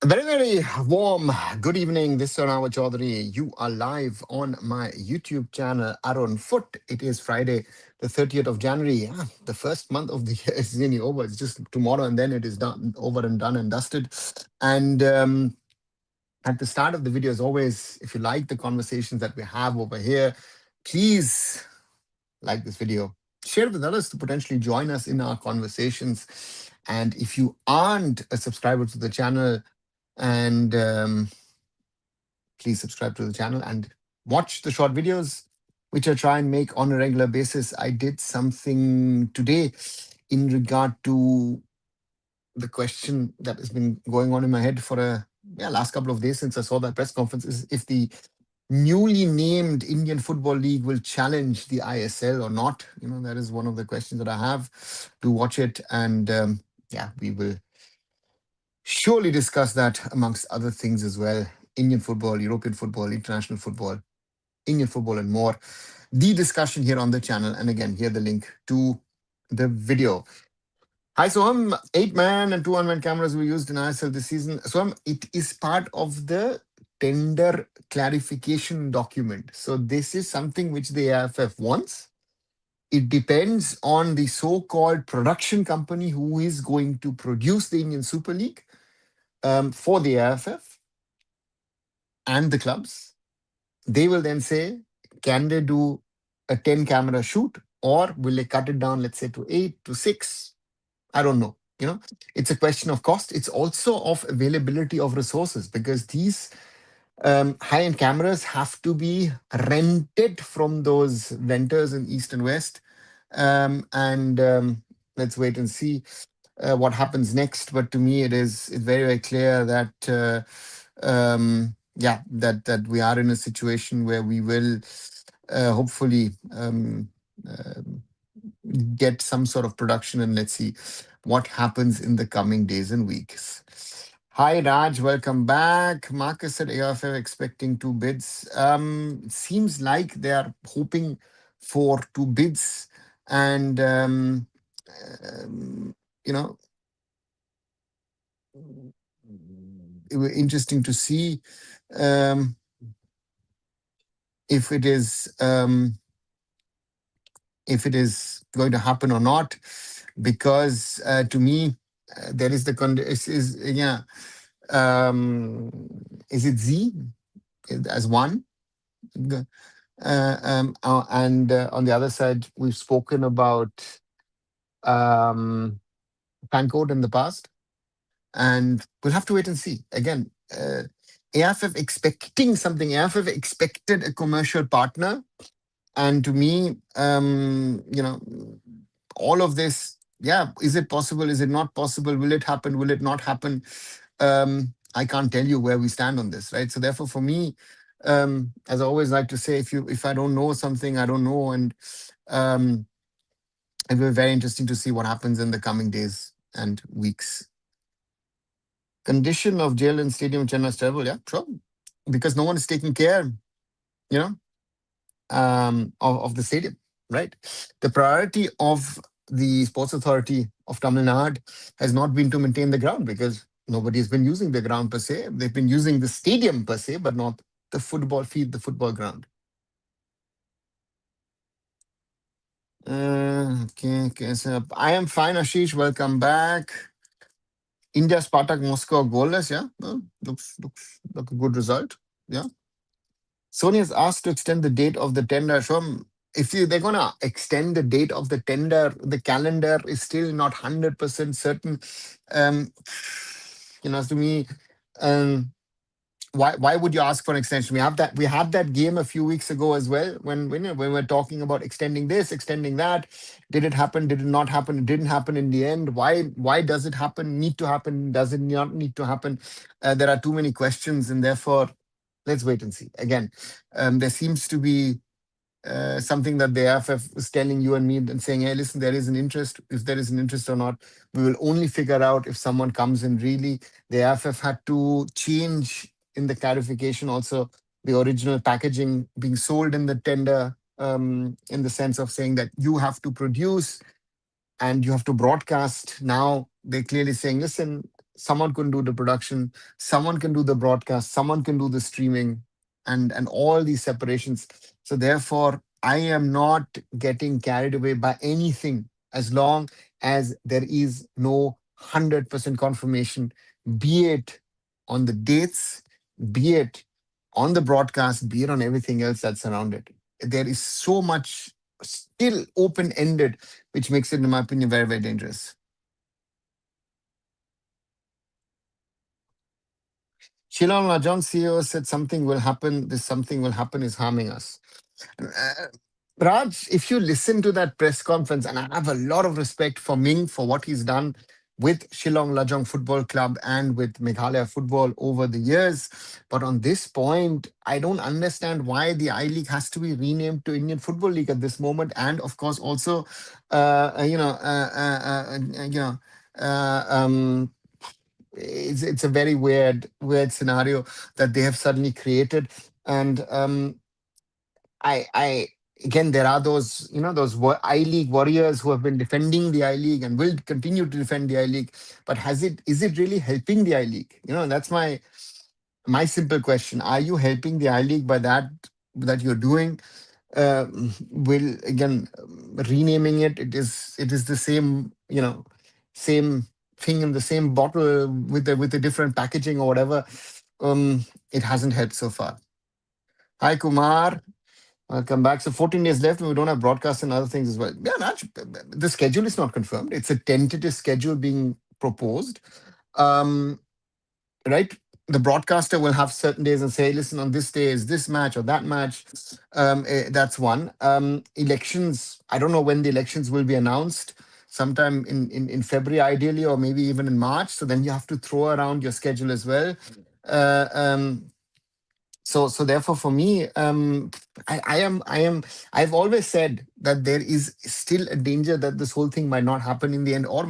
A very, very warm good evening. This is Arunava Chaudhuri. You are live on my YouTube channel, Arunfoot. It is Friday, the 30th of January. The first month of the year is nearly over. It's just tomorrow, and then it is done, over and done and dusted. And at the start of the video, as always, if you like the conversations that we have over here, please like this video, share it with others to potentially join us in our conversations. And if you aren't a subscriber to the channel, and please subscribe to the channel and watch the short videos, which I try and make on a regular basis. I did something today in regard to the question that has been going on in my head for last couple of days since I saw that press conference, is if the newly named Indian Football League will challenge the ISL or not. That is one of the questions that I have. To watch it, and we will surely discuss that amongst other things as well. Indian football, European football, international football, Indian football, and more. The discussion here on the channel. And again, here the link to the video. Hi, Soham. 8-man and 2 1-man cameras were used in ISL this season. Soham, it is part of the tender clarification document. So this is something which the AIFF wants. It depends on the so-called production company who is going to produce the Indian Super League for the AIFF and the clubs. They will then say, can they do a 10-camera shoot, or will they cut it down, let's say, to 8, to 6? I don't know. It's a question of cost. It's also of availability of resources, because these high-end cameras have to be rented from those vendors in East and West. Let's wait and see what happens next. But to me, it's very, very clear that that we are in a situation where we will hopefully get some sort of production, and let's see what happens in the coming days and weeks. Hi Raj, welcome back. Marcus said AIFF expecting 2 bids. It seems like they are hoping for 2 bids, and it was interesting to see if it is going to happen or not, because to me there is the is it Z as one, and on the other side we've spoken about fan code in the past, and we'll have to wait and see. Again, AIFF expecting something. AIFF expected a commercial partner, and to me, all of this, is it possible? Is it not possible? Will it happen? Will it not happen? I can't tell you where we stand on this, right? So therefore, for me, as I always like to say, if I don't know something, I don't know, and it will be very interesting to see what happens in the coming days and weeks. Condition of jail and stadium in Chennai is terrible. Yeah, sure, because no one is taking care, of the stadium, right? The priority of the Sports Authority of Tamil Nadu has not been to maintain the ground, because nobody has been using the ground per se. They've been using the stadium per se, but not the football field, the football ground. Okay. So I am fine, Ashish. Welcome back. India Spartak Moscow goalless. Yeah, looks like a good result. Yeah. Sony has asked to extend the date of the tender. So if they're going to extend the date of the tender, the calendar is still not 100% certain. To me, why would you ask for an extension? We had that game a few weeks ago as well, when we were talking about extending this, extending that. Did it happen? Did it not happen? It didn't happen in the end. Why does it happen? Need to happen? Does it not need to happen? There are too many questions, and therefore, let's wait and see. Again, there seems to be something that the AIFF is telling you and me and saying, hey, listen, there is an interest. If there is an interest or not, we will only figure out if someone comes in. Really, the AIFF had to change in the clarification also the original packaging being sold in the tender, in the sense of saying that you have to produce and you have to broadcast. Now they're clearly saying, listen, someone can do the production, someone can do the broadcast, someone can do the streaming, and all these separations. So therefore, I am not getting carried away by anything as long as there is no 100% confirmation, be it on the dates, be it on the broadcast, be it on everything else that's around it. There is so much still open ended, which makes it, in my opinion, very, very dangerous. Shilon Rajan CEO said something will happen. This something will happen is harming us. Uh, Raj, if you listen to that press conference, and I have a lot of respect for Ming for what he's done with Shillong Lajong Football Club and with Meghalaya football over the years. But on this point, I don't understand why the I League has to be renamed to Indian Football League at this moment. And of course, also, you know, uh, um, it's a very weird scenario that they have suddenly created. And I again, there are those, those I League warriors who have been defending the I League and will continue to defend the I League. But is it really helping the I League? That's my simple question. Are you helping the I League by that you're doing? Uh, will again renaming it? It is the same, same thing in the same bottle with the different packaging or whatever. It hasn't helped so far. Hi Kumar. Come back. So 14 days left, and we don't have broadcasts and other things as well. Yeah, the schedule is not confirmed. It's a tentative schedule being proposed. Um, right? The broadcaster will have certain days and say, listen, on this day is this match or that match. That's one. Elections, I don't know when the elections will be announced. Sometime in February, ideally, or maybe even in March. So then you have to throw around your schedule as well. Uh, um, so therefore for me, I've always said that there is still a danger that this whole thing might not happen in the end, or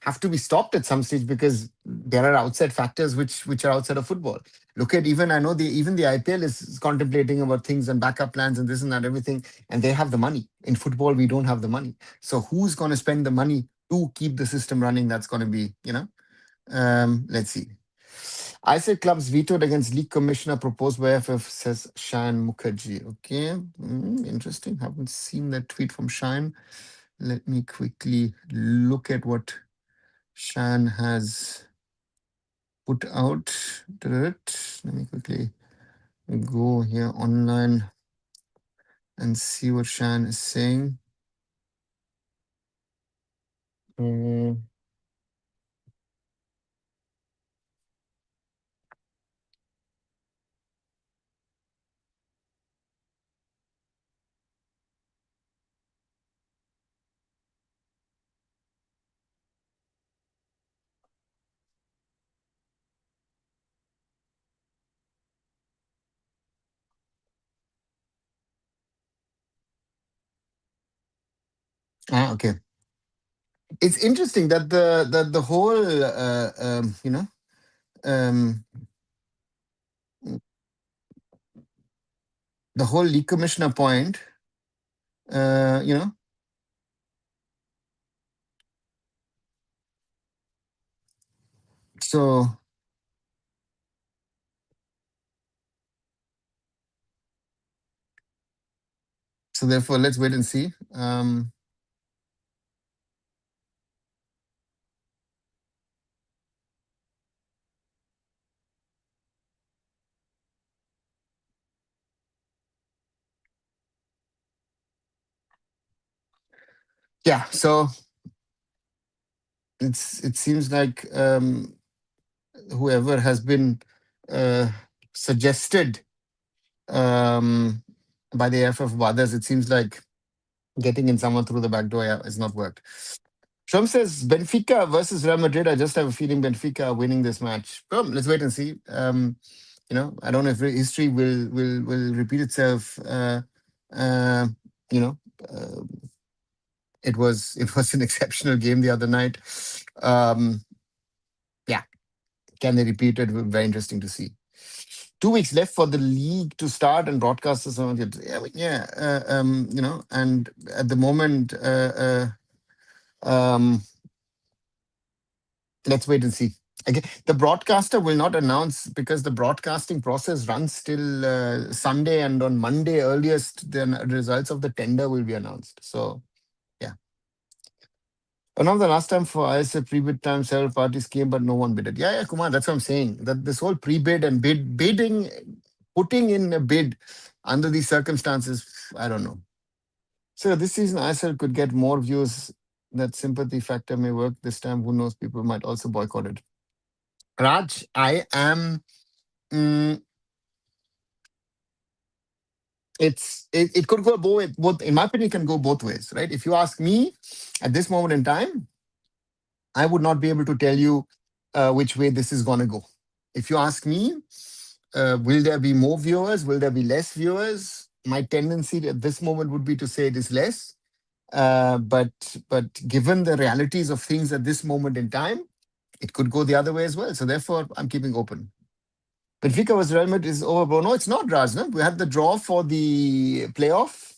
have to be stopped at some stage, because there are outside factors which are outside of football. Look at, even I know the IPL is contemplating about things and backup plans and this and that, everything, and they have the money. In football, we don't have the money. So who's going to spend the money to keep the system running? That's going to be, let's see. I said clubs vetoed against league commissioner proposed by AIFF, says Shayan Mukherjee. Okay, interesting. Haven't seen that tweet from Shayan. Let me quickly look at what Shayan has put out. Let me quickly go here online and see what Shayan is saying. Mm, okay. It's interesting that the whole um, the whole league commissioner point, uh, you know, so therefore let's wait and see. Yeah, so it seems like whoever has been uh, suggested um, by the AIFF of others, it seems like getting in someone through the back door has not worked. Trump says Benfica versus Real Madrid. I just have a feeling Benfica are winning this match. Well, let's wait and see. I don't know if history will repeat itself. Uh, you know, uh, it was an exceptional game the other night. Um, yeah, can they repeat it? Very interesting to see. 2 weeks left for the league to start and broadcasters on it. And at the moment, um, let's wait and see. Again, the broadcaster will not announce because the broadcasting process runs till Sunday, and on Monday earliest, the results of the tender will be announced. So yeah. One of the last time for ISA pre-bid time, several parties came, but no one bidded. Yeah, yeah, Kumar, that's what I'm saying. That this whole pre-bid and bidding, putting in a bid under these circumstances, I don't know. So this season, ISL could get more views. That sympathy factor may work this time. Who knows? People might also boycott it. Raj, I am. Mm, it could go both. In my opinion, it can go both ways, right? If you ask me, at this moment in time, I would not be able to tell you which way this is going to go. If you ask me, will there be more viewers? Will there be less viewers? My tendency at this moment would be to say it is less. But given the realities of things at this moment in time, it could go the other way as well. So therefore, I'm keeping open. Benfica was Real Madrid is over, bro. No, it's not, Raj. No? We had the draw for the playoff,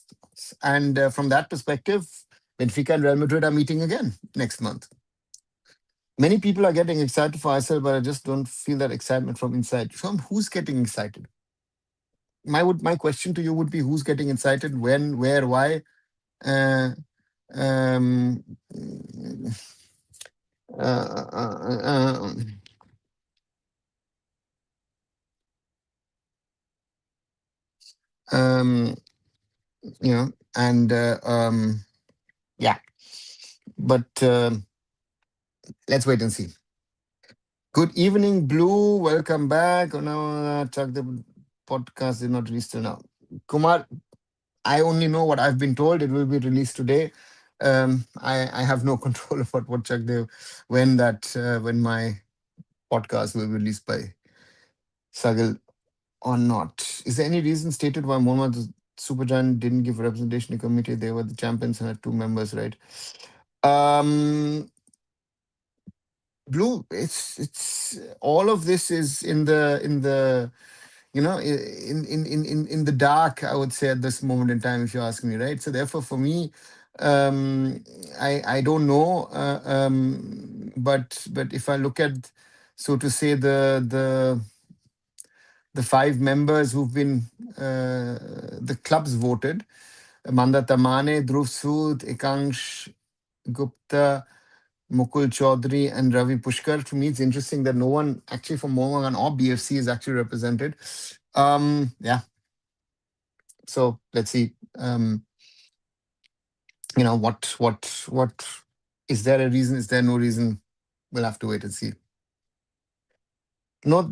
and from that perspective, Benfica and Real Madrid are meeting again next month. Many people are getting excited for ISL, but I just don't feel that excitement from inside. So who's getting excited? My question to you would be who's getting excited, when, where, why? Uh, um, uh, uh, uh, um, and yeah, but let's wait and see. Good evening, Blue. Welcome back. Oh, no, Chuck, the podcast is not released till now. Kumar, I only know what I've been told. It will be released today. I have no control about what Chuck Dev when my podcast will be released by Sagal or not. Is there any reason stated why Mohammed Supergiant didn't give representation to committee? They were the champions and had two members, right? Um, Blue, it's all of this is in the in the dark, I would say, at this moment in time, if you ask me, right? So therefore, for me, I don't know, but if I look at, so to say, the five members who've been the clubs voted: Manda Tamane, Dhruv Sood, Ekansh Gupta, Mukul Chaudhuri, and Ravi Pushkar. To me, it's interesting that no one actually from Mohan or BFC is actually represented. Yeah, so let's see. What is there a reason? Is there no reason? We'll have to wait and see. Not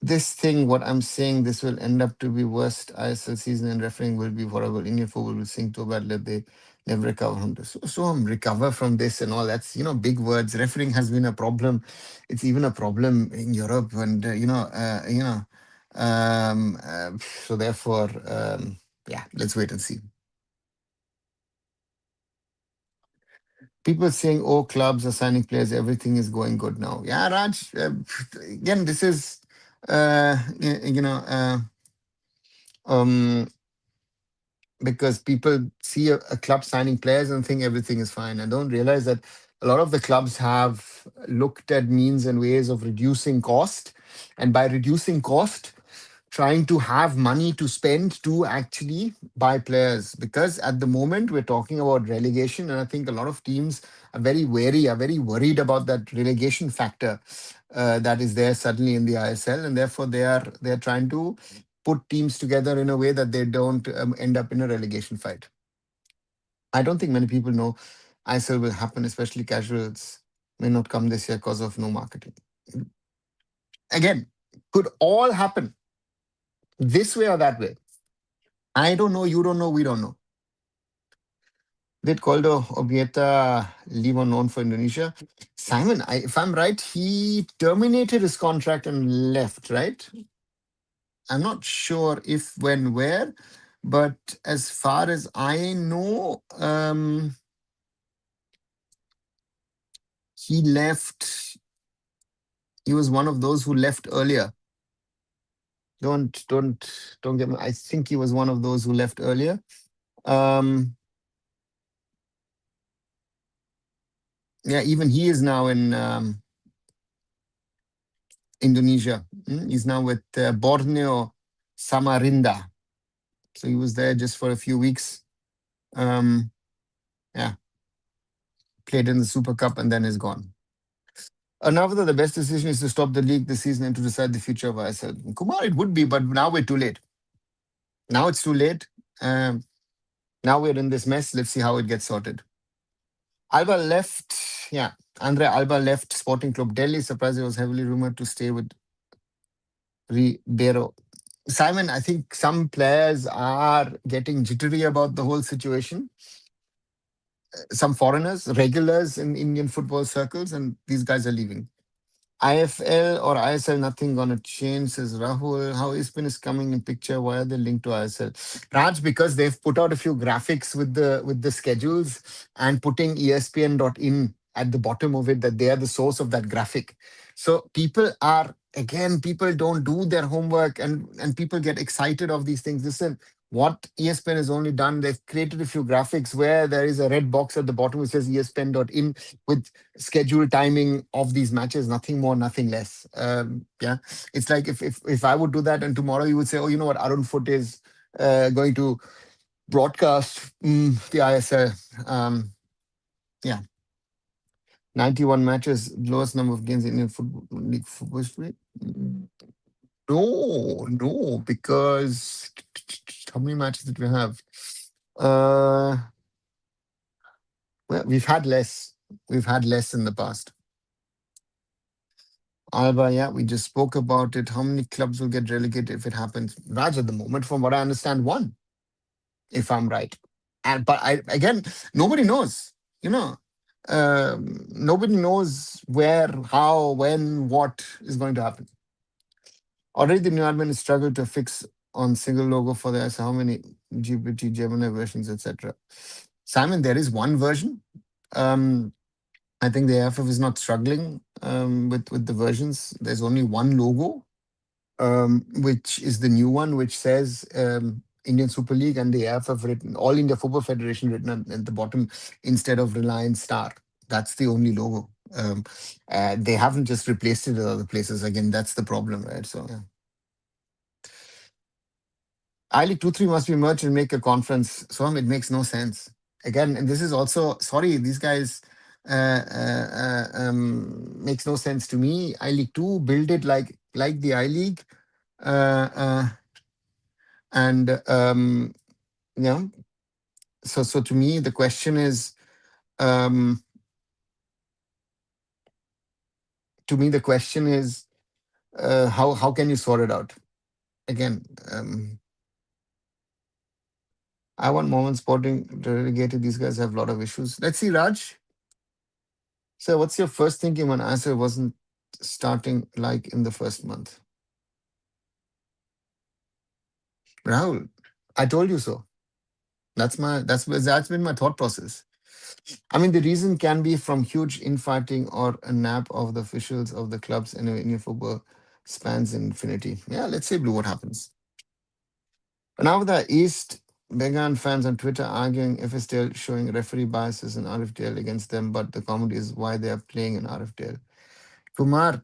this thing. What I'm saying, this will end up to be worst ISL season, and refereeing will be horrible. Indian football will sink so bad that they never recover from this. So recover from this and all. That's big words. Refereeing has been a problem. It's even a problem in Europe, and Um, uh, so therefore, yeah, let's wait and see. People saying, "Oh, clubs are signing players. Everything is going good now." Yeah, Raj. Again, this is, y- you know, um, because people see a club signing players and think everything is fine, and don't realize that a lot of the clubs have looked at means and ways of reducing cost, and by reducing cost, trying to have money to spend to actually buy players, because at the moment we're talking about relegation, and I think a lot of teams are very wary, are very worried about that relegation factor that is there suddenly in the ISL, and therefore they are trying to put teams together in a way that they don't end up in a relegation fight. I don't think many people know ISL will happen, especially casuals may not come this year because of no marketing. Again, could all happen this way or that way. I don't know, you don't know, we don't know. Did Coldo Obieta leave on loan for Indonesia? Simon, if I'm right, he terminated his contract and left, right? I'm not sure if, when, where, but as far as I know, he left. He was one of those who left earlier. Don't get me. I think he was one of those who left earlier. Um, yeah, even he is now in. Indonesia. He's now with Borneo Samarinda. So he was there just for a few weeks. Um, yeah, played in the Super Cup and then is gone. Another, the best decision is to stop the league this season and to decide the future of ISL. Kumar, it would be, but now we're too late. Now it's too late. Um, now we're in this mess. Let's see how it gets sorted. Alba left, yeah. Andre Alba left Sporting Club Delhi. Surprised he was heavily rumored to stay with Ribeiro. Simon, I think some players are getting jittery about the whole situation. Some foreigners, regulars in Indian football circles, and these guys are leaving. IFL or ISL, nothing gonna change, says Rahul. How ESPN is coming in picture? Why are they linked to ISL? Raj, because they've put out a few graphics with the schedules and putting ESPN.in at the bottom of it, that they are the source of that graphic. So people don't do their homework, and people get excited of these things. Listen, what ESPN has only done, they've created a few graphics where there is a red box at the bottom which says ESPN.in with schedule timing of these matches, nothing more, nothing less. Yeah, it's like if I would do that, and tomorrow you would say, oh, you know what, Arun Foot is going to broadcast the ISL. Yeah, 91 matches, lowest number of games in Indian football league football history. No, no, because how many matches did we have? Uh, well, we've had less. We've had less in the past. Alba, yeah, we just spoke about it. How many clubs will get relegated if it happens? Raj, at the moment, from what I understand, one, if I'm right. And but I again, nobody knows. You know, nobody knows where, how, when, what is going to happen. Already, the new admin has struggled to fix on single logo for the how many GPT, Gemini versions, etc. Simon, there is one version. Um, I think the AIFF is not struggling with the versions. There's only one logo, which is the new one, which says Indian Super League, and the AIFF written, All India Football Federation written at the bottom instead of Reliance Star. That's the only logo. They haven't just replaced it with other places. Again, that's the problem, right? So, yeah. I League 2 3 must be merged and make a conference. So it makes no sense. Again, and this is also, sorry, these guys makes no sense to me. I League 2, build it like the I League. Uh, uh, and you know, so to me the question is, um, how can you sort it out? Again, I want Moment Sporting relegated. These guys have a lot of issues. Let's see, Raj. So, what's your first thinking when answer wasn't starting like in the first month? Rahul, I told you so. That's been my thought process. I mean, the reason can be from huge infighting or a nap of the officials of the clubs in Indian football spans infinity. Yeah, let's see, Blue, what happens. Now the East Bengal fans on Twitter arguing if it's still showing referee biases in RFDL against them, but the comedy is why they are playing in RFDL. Kumar,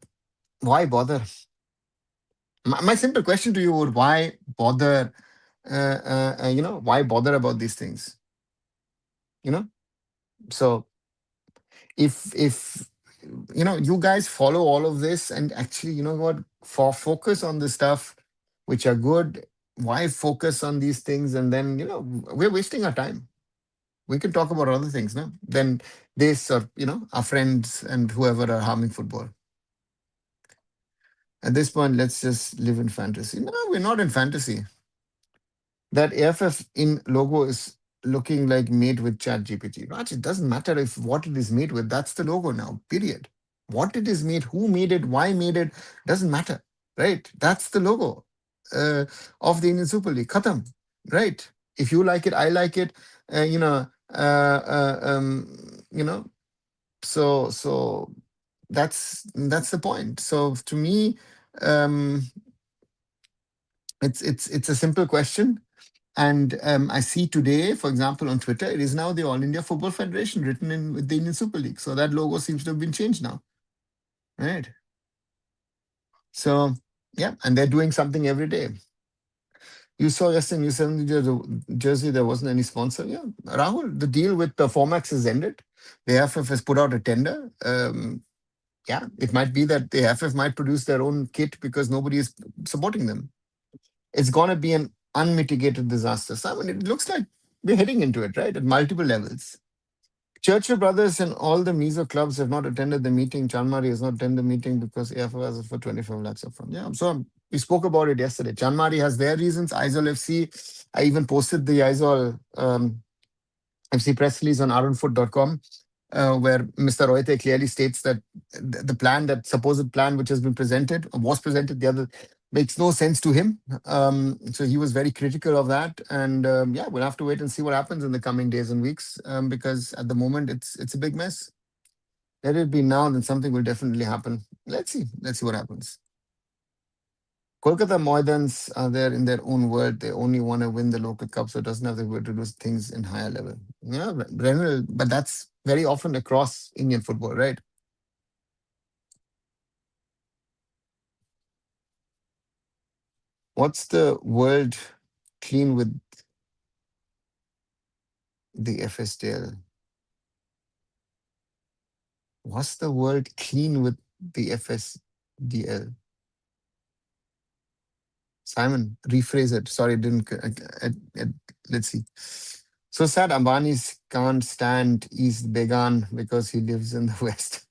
why bother? My simple question to you would, why bother? Why bother about these things? You know, so if you guys follow all of this, and actually, you know what, for focus on the stuff which are good. Why focus on these things? And then we're wasting our time. We can talk about other things, no? Then this, or our friends and whoever are harming football. At this point, let's just live in fantasy. No, we're not in fantasy. That AFF in logo is looking like made with Chat GPT. Raj, it doesn't matter if what it is made with. That's the logo now. Period. What it is made, who made it, why made it, doesn't matter. Right? That's the logo uh, of the Indian Super League. Khatam. Right? If you like it, I like it. Uh, you know. Uh, uh, um, you know. So that's the point. So to me, um, it's a simple question. And I see today, for example, on Twitter, it is now the All India Football Federation written in with the Indian Super League. So that logo seems to have been changed now. Right. So yeah, and they're doing something every day. You saw yesterday in New 70 jersey, there wasn't any sponsor. Yeah, Rahul, the deal with the Formax is ended. The AFF has put out a tender. Yeah, it might be that the AFF might produce their own kit because nobody is supporting them. It's going to be an unmitigated disaster. So, I mean, it looks like we're heading into it, right? At multiple levels. Churchill Brothers and all the Mizo clubs have not attended the meeting. Chanmari has not attended the meeting because AFF has it for 25 lakhs upfront. Yeah, so we spoke about it yesterday. Chanmari has their reasons. Aizawl FC, I even posted the Aizawl FC press release on arunfoot.com, where Mr. Rohite clearly states that the plan, that supposed plan which has been presented, or was presented the other, makes no sense to him. So he was very critical of that. And yeah, we'll have to wait and see what happens in the coming days and weeks, because at the moment it's a big mess. Let it be now, then something will definitely happen. Let's see. Let's see what happens. Kolkata Moidans are there in their own world. They only want to win the local cup, so it doesn't have the way to do things in higher level. Yeah, Renal, but that's very often across Indian football, right? What's the world clean with the FSDL? What's the world clean with the FSDL? Simon, rephrase it. Sorry, didn't. Let's see. So sad Ambani's can't stand East Began because he lives in the West.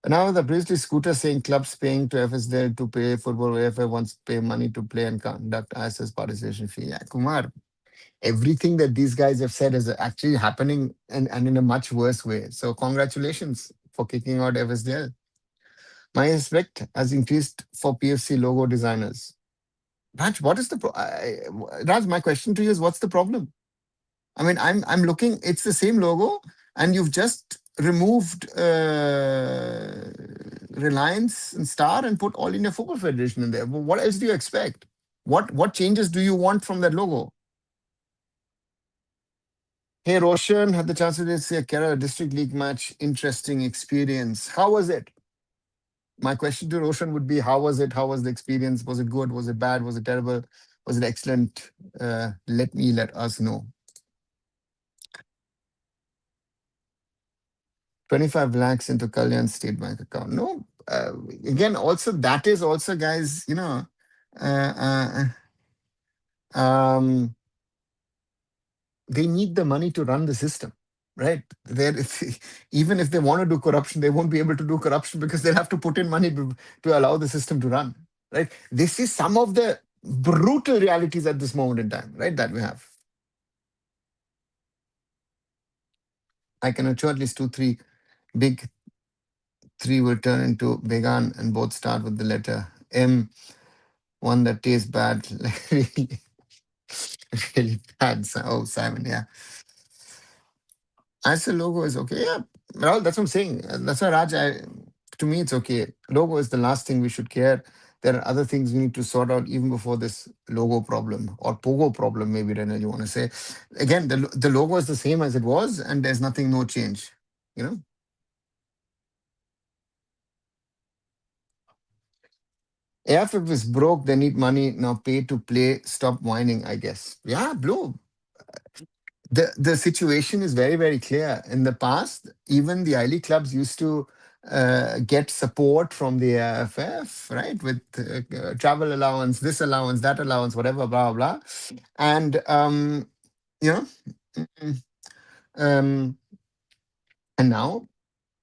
Now the priestly scooter saying clubs paying to FSDL to pay football AFF wants pay money to play and conduct ISS participation fee. Yeah, Kumar, everything that these guys have said is actually happening, and in a much worse way. So congratulations for kicking out FSDL. My respect has increased for PFC logo designers. Raj, what is the Raj? My question to you is, what's the problem? I mean, I'm looking. It's the same logo, and you've just removed Reliance and Star and put All India Football Federation in there. What else do you expect? What changes do you want from that logo? Hey, Roshan, had the chance to see a Kerala District League match. Interesting experience. How was it? My question to Roshan would be, how was it? How was the experience? Was it good? Was it bad? Was it terrible? Was it excellent? Let us know. 25 lakhs into Kalyan State Bank account. No, again, also, that is also, guys, uh, um, they need the money to run the system, right? Even if they want to do corruption, they won't be able to do corruption because they'll have to put in money to allow the system to run, right? This is some of the brutal realities at this moment in time, right? That we have. I can assure at least two, three big three will turn into Began and both start with the letter M. One that tastes bad, like really, really bad. Oh, Simon, yeah. As a logo is okay. Yeah, well, that's what I'm saying. That's why Raj, to me, it's okay. Logo is the last thing we should care. There are other things we need to sort out even before this logo problem or pogo problem, maybe, Renal, you want to say. Again, the logo is the same as it was, and there's nothing, no change. You know, AFF is broke, they need money, now pay to play, stop whining, I guess. Yeah, Blue. The situation is very, very clear. In the past, even the I League clubs used to get support from the AIFF, right, with travel allowance, this allowance, that allowance, whatever, blah blah. And you know, mm, um, and now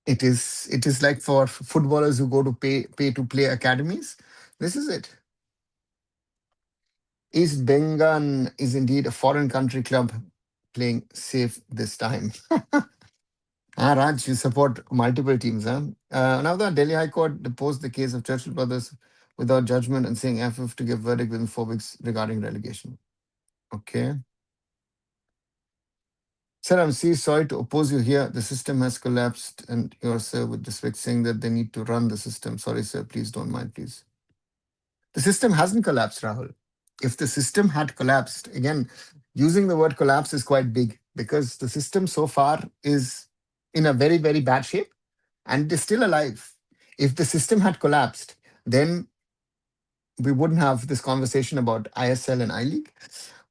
it is like for footballers who go to pay to play academies. This is it. East Bengal is indeed a foreign country club playing safe this time. Ah, Raj, you support multiple teams, huh? Now the Delhi High Court deposed the case of Churchill brothers without judgment and saying FF to give verdict within 4 weeks regarding relegation. Okay. Sir, I'm sorry to oppose you here. The system has collapsed, and you're, sir, with respect, saying that they need to run the system. Sorry, sir. Please don't mind, please. The system hasn't collapsed, Rahul. If the system had collapsed, again, using the word collapse is quite big because the system so far is in a very, very bad shape and is still alive. If the system had collapsed, then we wouldn't have this conversation about ISL and I League.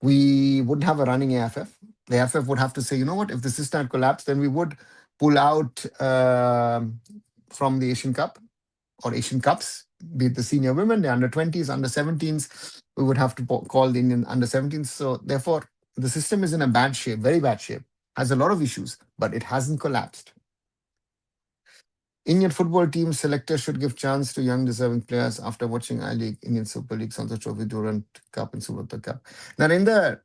We wouldn't have a running AFF. The AFF would have to say, you know what, if the system had collapsed, then we would pull out from the Asian Cup or Asian Cups, be it the senior women, the under 20s, under 17s. We would have to call the Indian under 17s. So, therefore, the system is in a bad shape, very bad shape, has a lot of issues, but it hasn't collapsed. Indian football team selectors should give chance to young deserving players after watching I League, Indian Super League, Santosh Trophy, Durant Cup, and Super Cup. Narendra,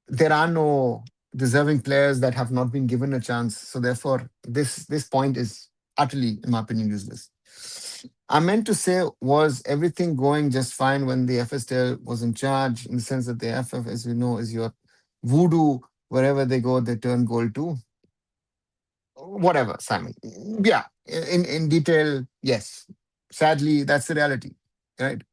there are no deserving players that have not been given a chance. So therefore, this point is utterly, in my opinion, useless. I meant to say, was everything going just fine when the FSTL was in charge, in the sense that the FF, as we know, is your voodoo. Wherever they go, they turn gold too. Whatever, Simon. Yeah, in detail, yes. Sadly, that's the reality, right?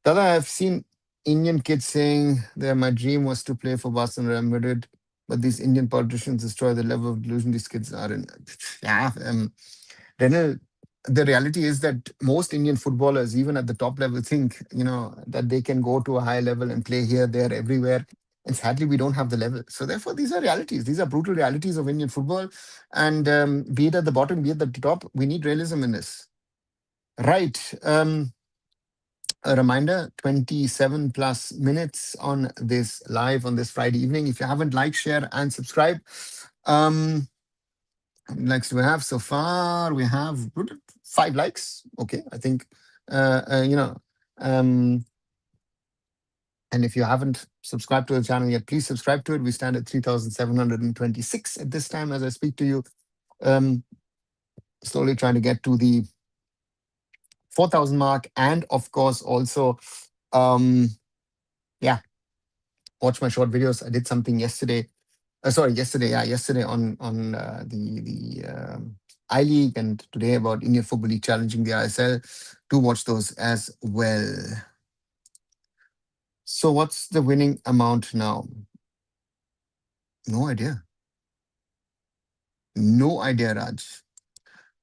Dada, I've seen Indian kids saying that my dream was to play for Barcelona and Madrid, but these Indian politicians destroy the level of delusion these kids are in. Yeah, Renal, the reality is that most Indian footballers, even at the top level, think, that they can go to a high level and play here, there, everywhere. And sadly, we don't have the level. So therefore, these are realities. These are brutal realities of Indian football. And be it at the bottom, be it at the top, we need realism in this. Right. A reminder, 27 plus minutes on this live on this Friday evening. If you haven't liked, share, and subscribe. How many likes do we have so far? We have 5 likes. Okay, I think, you know, um, and if you haven't subscribed to the channel yet, please subscribe to it. We stand at 3,726 at this time as I speak to you. Um, Slowly trying to get to the 4,000 mark. And of course, also, um, yeah, watch my short videos. I did something yesterday. Yesterday. Yeah, yesterday on the I League, and today about Indian Football League challenging the ISL. Do watch those as well. So, what's the winning amount now? No idea. No idea, Raj.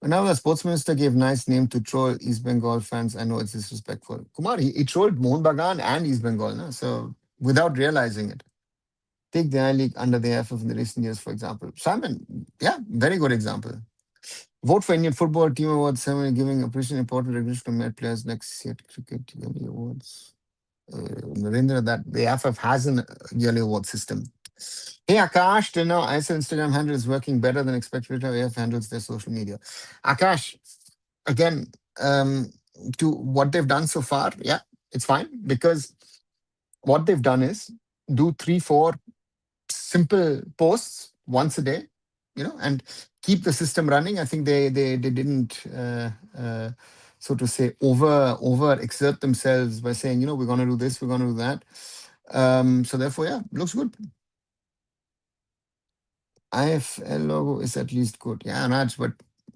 Whenever the sports minister gave nice name to troll East Bengal fans, I know it's disrespectful. Kumar, he trolled Mohun Bagan and East Bengal, no? So without realizing it. Take the I League under the AIFF in the recent years, for example. Simon, yeah, very good example. Vote for Indian Football Team Awards ceremony giving appreciation important recognition to male players next year. Cricket yearly awards. Narendra, that the AIFF has a yearly award system. Hey Akash, till now ISL Instagram handle is working better than expected. How AIFF handles their social media. Akash, again, to what they've done so far, yeah, it's fine, because what they've done is do 3, 4 simple posts once a day, and keep the system running. I think they didn't, so to say, over exert themselves by saying, we're going to do this, we're going to do that. So therefore, yeah, looks good. IFL logo is at least good. Yeah, Raj, but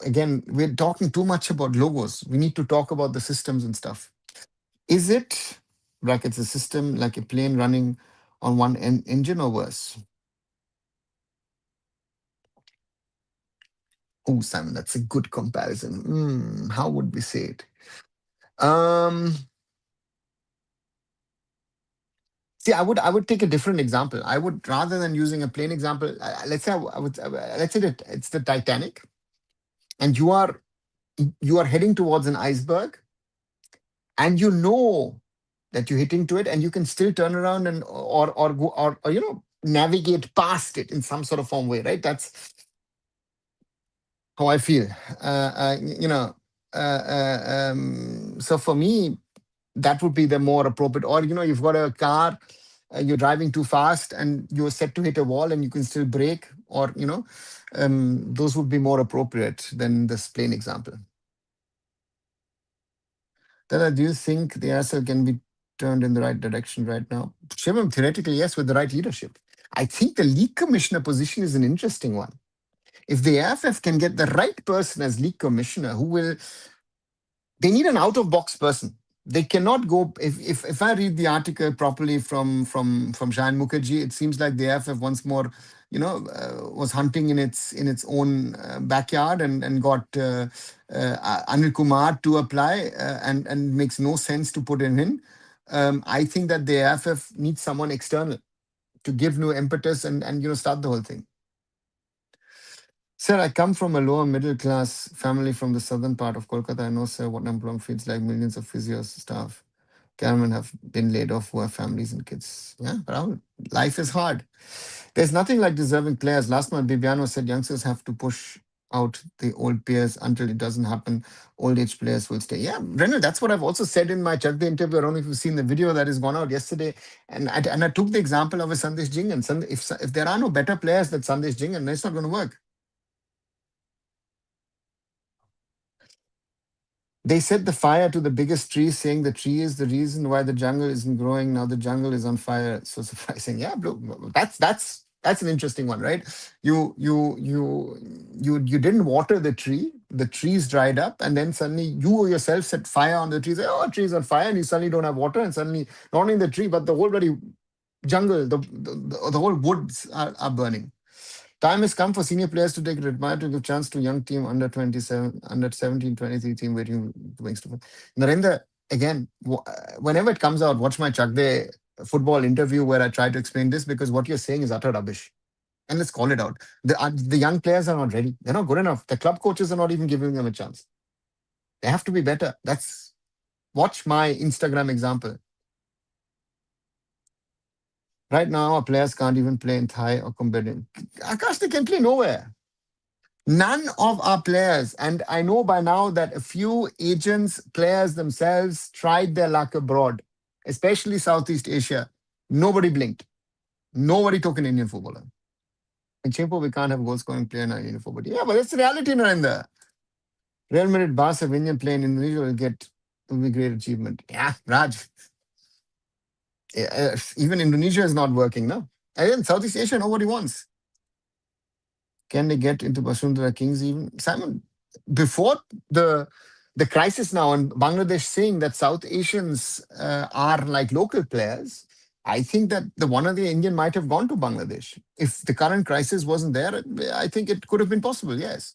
again, we're talking too much about logos. We need to talk about the systems and stuff. Is it, brackets, a system like a plane running on one engine or worse? Oh, Simon, that's a good comparison. How would we say it? See, I would take a different example. I would, rather than using a plain example, let's say let's say that it's the Titanic, and you are heading towards an iceberg, and you know that you're hitting to it, and you can still turn around and or go or navigate past it in some sort of form way, right? That's how I feel. So for me, that would be the more appropriate. Or you've got a car, you're driving too fast, and you're set to hit a wall, and you can still brake, or those would be more appropriate than this plain example. Dada, do you think the ASL can be turned in the right direction right now? Shivam, theoretically, yes, with the right leadership. I think the league commissioner position is an interesting one. If the AFF can get the right person as league commissioner, they need an out of box person. They cannot go. If I read the article properly from Shayan Mukherjee, it seems like the AFF once more, was hunting in its own backyard and got Anil Kumar to apply, and makes no sense to put him in. I think that the AIFF needs someone external to give new impetus and start the whole thing. Sir, I come from a lower middle class family from the southern part of Kolkata. I know, sir, what unemployment feels like. Millions of physios staff, cameramen have been laid off who have families and kids. Yeah, Rahul, life is hard. There's nothing like deserving players. Last month, Bibiano said youngsters have to push out the old peers until it doesn't happen. Old age players will stay. Yeah, Renal, that's what I've also said in my Chak De interview. I don't know if you've seen the video that has gone out yesterday. And I took the example of a Sandesh Jingan. If there are no better players than Sandesh Jingan, then it's not going to work. They set the fire to the biggest tree, saying the tree is the reason why the jungle isn't growing. Now the jungle is on fire. So surprising. Yeah, bro, that's an interesting one, right? You didn't water the tree. The trees dried up, and then suddenly you yourself set fire on the tree. Say, oh, tree's on fire, and you suddenly don't have water, and suddenly not only the tree, but the whole bloody jungle, the whole woods are burning. Time has come for senior players to take retirement to give chance to young team under 27, under 17, 23 team waiting wings to. Narendra, again, whenever it comes out, watch my Chak De football interview where I try to explain this, because what you're saying is utter rubbish. And let's call it out. The young players are not ready. They're not good enough. The club coaches are not even giving them a chance. They have to be better. Watch my Instagram example. Right now, our players can't even play in Thai or competitive. Akash, they can play nowhere. None of our players, and I know by now that a few agents, players themselves tried their luck abroad, especially Southeast Asia. Nobody blinked. Nobody took an Indian footballer. In Singapore, we can't have goal scoring player in our Indian football. Yeah, but that's the reality, Narendra. Real Madrid, Barca, Indian player in Indonesia will be great achievement. Yeah, Raj. Even Indonesia is not working now. And Southeast Asia, nobody wants. Can they get into Basundhara Kings even? Simon, before the the crisis now in Bangladesh saying that South Asians are like local players, I think that the one of the Indian might have gone to Bangladesh. If the current crisis wasn't there, I think it could have been possible, yes.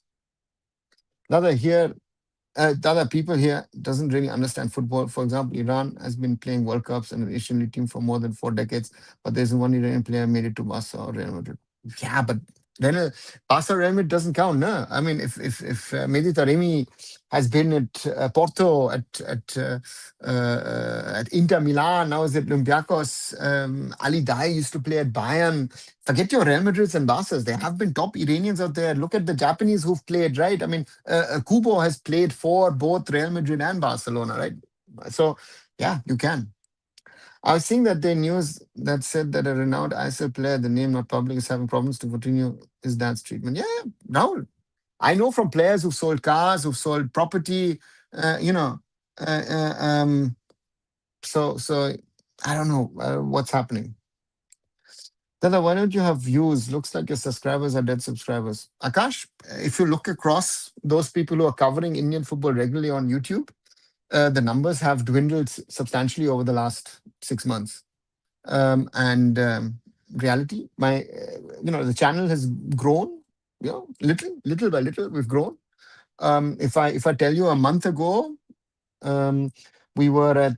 Another here, the other people here doesn't really understand football. For example, Iran has been playing World Cups and an Asian League team for more than 4 decades, but there's one Iranian player made it to Barca or Real Madrid. Yeah, but then Barca Real Madrid doesn't count, no? I mean, if Mehdi Taremi has been at Porto, at Inter Milan, now is at Olympiacos. Ali Dai used to play at Bayern. Forget your Real Madrids and Barcas. There have been top Iranians out there. Look at the Japanese who've played, right? I mean, Kubo has played for both Real Madrid and Barcelona, right? So, yeah, you can. I was seeing that the news that said that a renowned ISL player, the name not public, is having problems to continue his dad's treatment. Yeah, yeah, Rahul. I know from players who've sold cars, who've sold property, uh, you know. Uh, uh, um, so I don't know what's happening. Dada, why don't you have views? Looks like your subscribers are dead subscribers. Akash, if you look across those people who are covering Indian football regularly on YouTube, the numbers have dwindled substantially over the last 6 months. And reality, the channel has grown, little by little, we've grown. If I tell you a month ago, um, we were at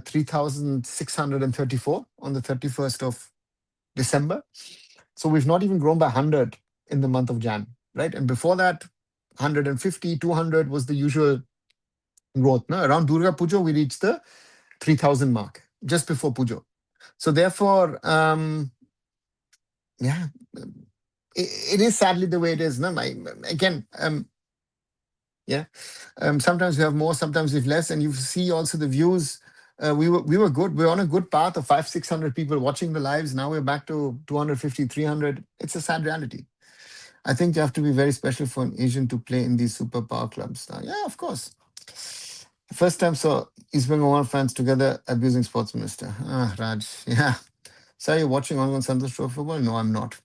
3,634 on the 31st of December. So we've not even grown by 100 in the month of Jan, right? And before that, 150, 200 was the usual growth. No? Around Durga Puja, we reached the 3,000 mark just before Pujo. So therefore, yeah, it is sadly the way it is. No? Again, yeah, sometimes we have more, sometimes we have less, and you see also the views. We were good. We were on a good path of 500-600 people watching the lives. Now we're back to 250, 300. It's a sad reality. I think you have to be very special for an Asian to play in these superpower clubs. Yeah, of course. First time saw East Bengal fans together abusing sports minister. Ah, Raj. Yeah. So are you watching on Santosh Trophy football? No, I'm not.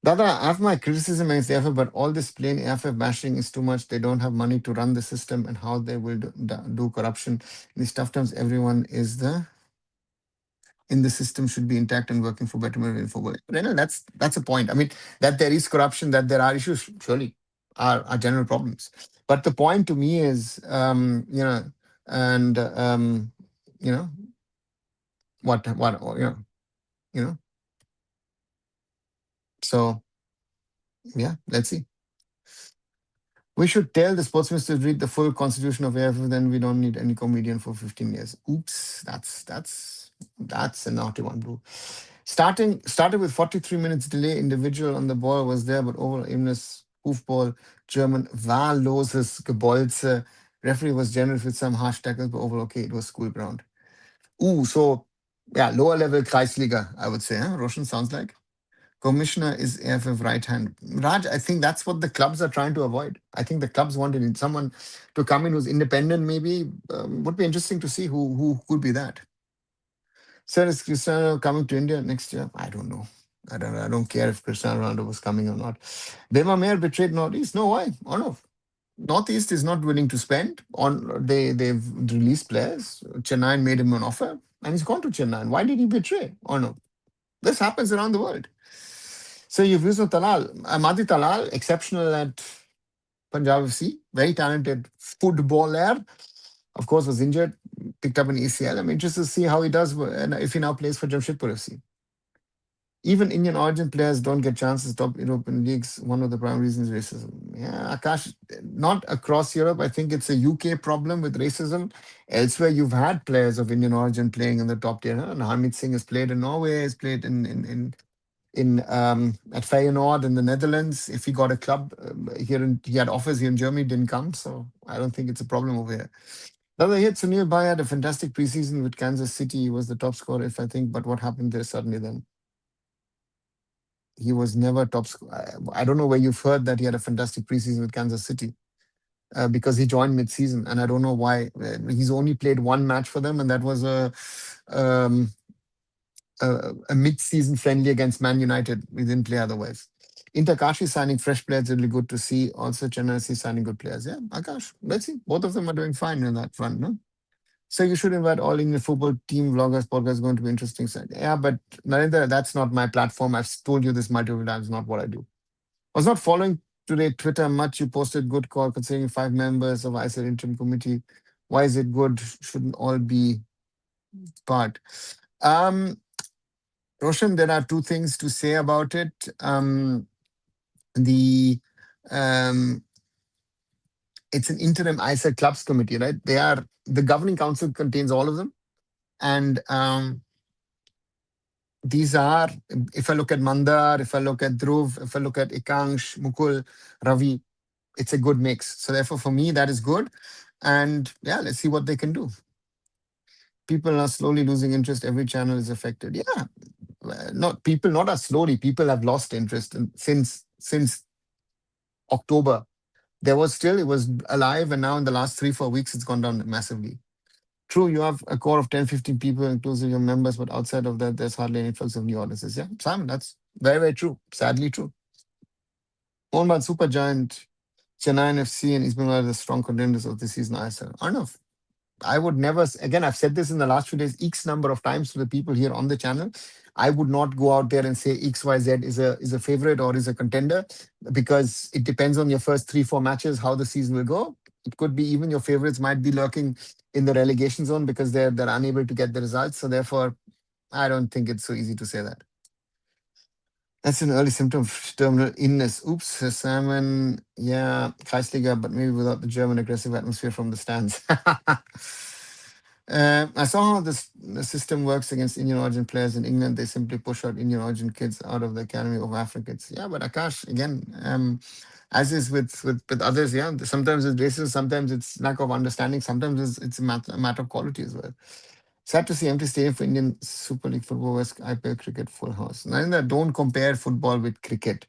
Dada, I have my criticism against the AIFF, but all this plain AIFF bashing is too much. They don't have money to run the system, and how they will do corruption. In these tough times, everyone is the in the system should be intact and working for betterment and for work. That's a point. I mean, that there is corruption, that there are issues, surely are general problems. But the point to me is, and you know, what you know. So yeah, let's see. We should tell the sportsmen to read the full constitution of AIFF, then we don't need any comedian for 15 years. Oops, that's a naughty one, bro. Started with 43 minutes delay. Individual on the ball was there, but overall aimless hoofball. German war loses Gebolze. Referee was generous with some harsh tackles, but overall okay. It was school ground. Ooh, so yeah, lower level Kreisliga, I would say. Huh? Roshan sounds like. Commissioner is AFF right hand. Raj, I think that's what the clubs are trying to avoid. I think the clubs wanted someone to come in who's independent, maybe. Would be interesting to see who could be that. Sir, is Cristiano coming to India next year? I don't know. I don't care if Cristiano Ronaldo was coming or not. Bema Mayer betrayed Northeast. No, why? Oh no. Northeast is not willing to spend on they've released players. Chennai made him an offer and he's gone to Chennai. Why did he betray? Oh no. This happens around the world. So you've used Talal. Amadi Talal, exceptional at Punjab FC, very talented footballer. Of course, was injured, picked up an ACL. I'm interested to see how he does and if he now plays for Jamshedpur FC. Even Indian origin players don't get chances top European leagues. One of the prime reasons is racism. Yeah, Akash, not across Europe. I think it's a UK problem with racism. Elsewhere, you've had players of Indian origin playing in the top tier. Huh? And Harmeet Singh has played in Norway, has played in at Feyenoord in the Netherlands. If he got a club he had offers here in Germany, didn't come. So I don't think it's a problem over here. The other hit, Sunil Bhai had a fantastic preseason with Kansas City. He was the top scorer, if I think. But what happened there suddenly then? He was never top scorer. I don't know where you've heard that he had a fantastic preseason with Kansas City. Because he joined mid-season, and I don't know why. He's only played one match for them, and that was um, a mid-season friendly against Man United. We didn't play otherwise. Interkashi signing fresh players really good to see. Also, Chennai FC signing good players. Yeah, Akash, let's see. Both of them are doing fine in that front, no? So you should invite all Indian football team vloggers. Podcast is going to be interesting. Yeah, but Narendra, that's not my platform. I've told you this multiple times. Not what I do. I was not following today Twitter much. You posted good call considering 5 members of ISL interim committee. Why is it good? Shouldn't all be part. Um, Roshan, there are two things to say about it. The um, it's an interim ISA clubs committee, right? They are the governing council contains all of them, and these are. If I look at Mandar, if I look at Dhruv, if I look at Ikansh, Mukul, Ravi, it's a good mix. So therefore, for me, that is good. And yeah, let's see what they can do. People are slowly losing interest. Every channel is affected. Yeah, not people, not as slowly. People have lost interest since October. There was still it was alive, and now in the last 3 4 weeks, it's gone down massively. True, you have a core of 10 15 people, inclusive your members, but outside of that, there's hardly any influx of new audiences. Yeah, Simon, that's very, very true. Sadly true. Owned Super Giant, Chennai FC, and East Bengal are the strong contenders of this season. Arnav, I would never, again, I've said this in the last few days, X number of times to the people here on the channel. I would not go out there and say XYZ is a favorite or is a contender because it depends on your first 3 4 matches, how the season will go. It could be even your favorites might be lurking in the relegation zone because they're unable to get the results. So therefore, I don't think it's so easy to say that. That's an early symptom of terminal illness. Oops, Simon. Yeah, Kreisliga, but maybe without the German aggressive atmosphere from the stands. I saw how the system works against Indian origin players in England. They simply push out Indian origin kids out of the academy of Africans. Yeah, but Akash, again, as is with others, yeah, sometimes it's racism, sometimes it's lack of understanding, sometimes it's a matter of quality as well. Sad to see empty stadium for Indian Super League football West IPL cricket full house. Narendra, don't compare football with cricket.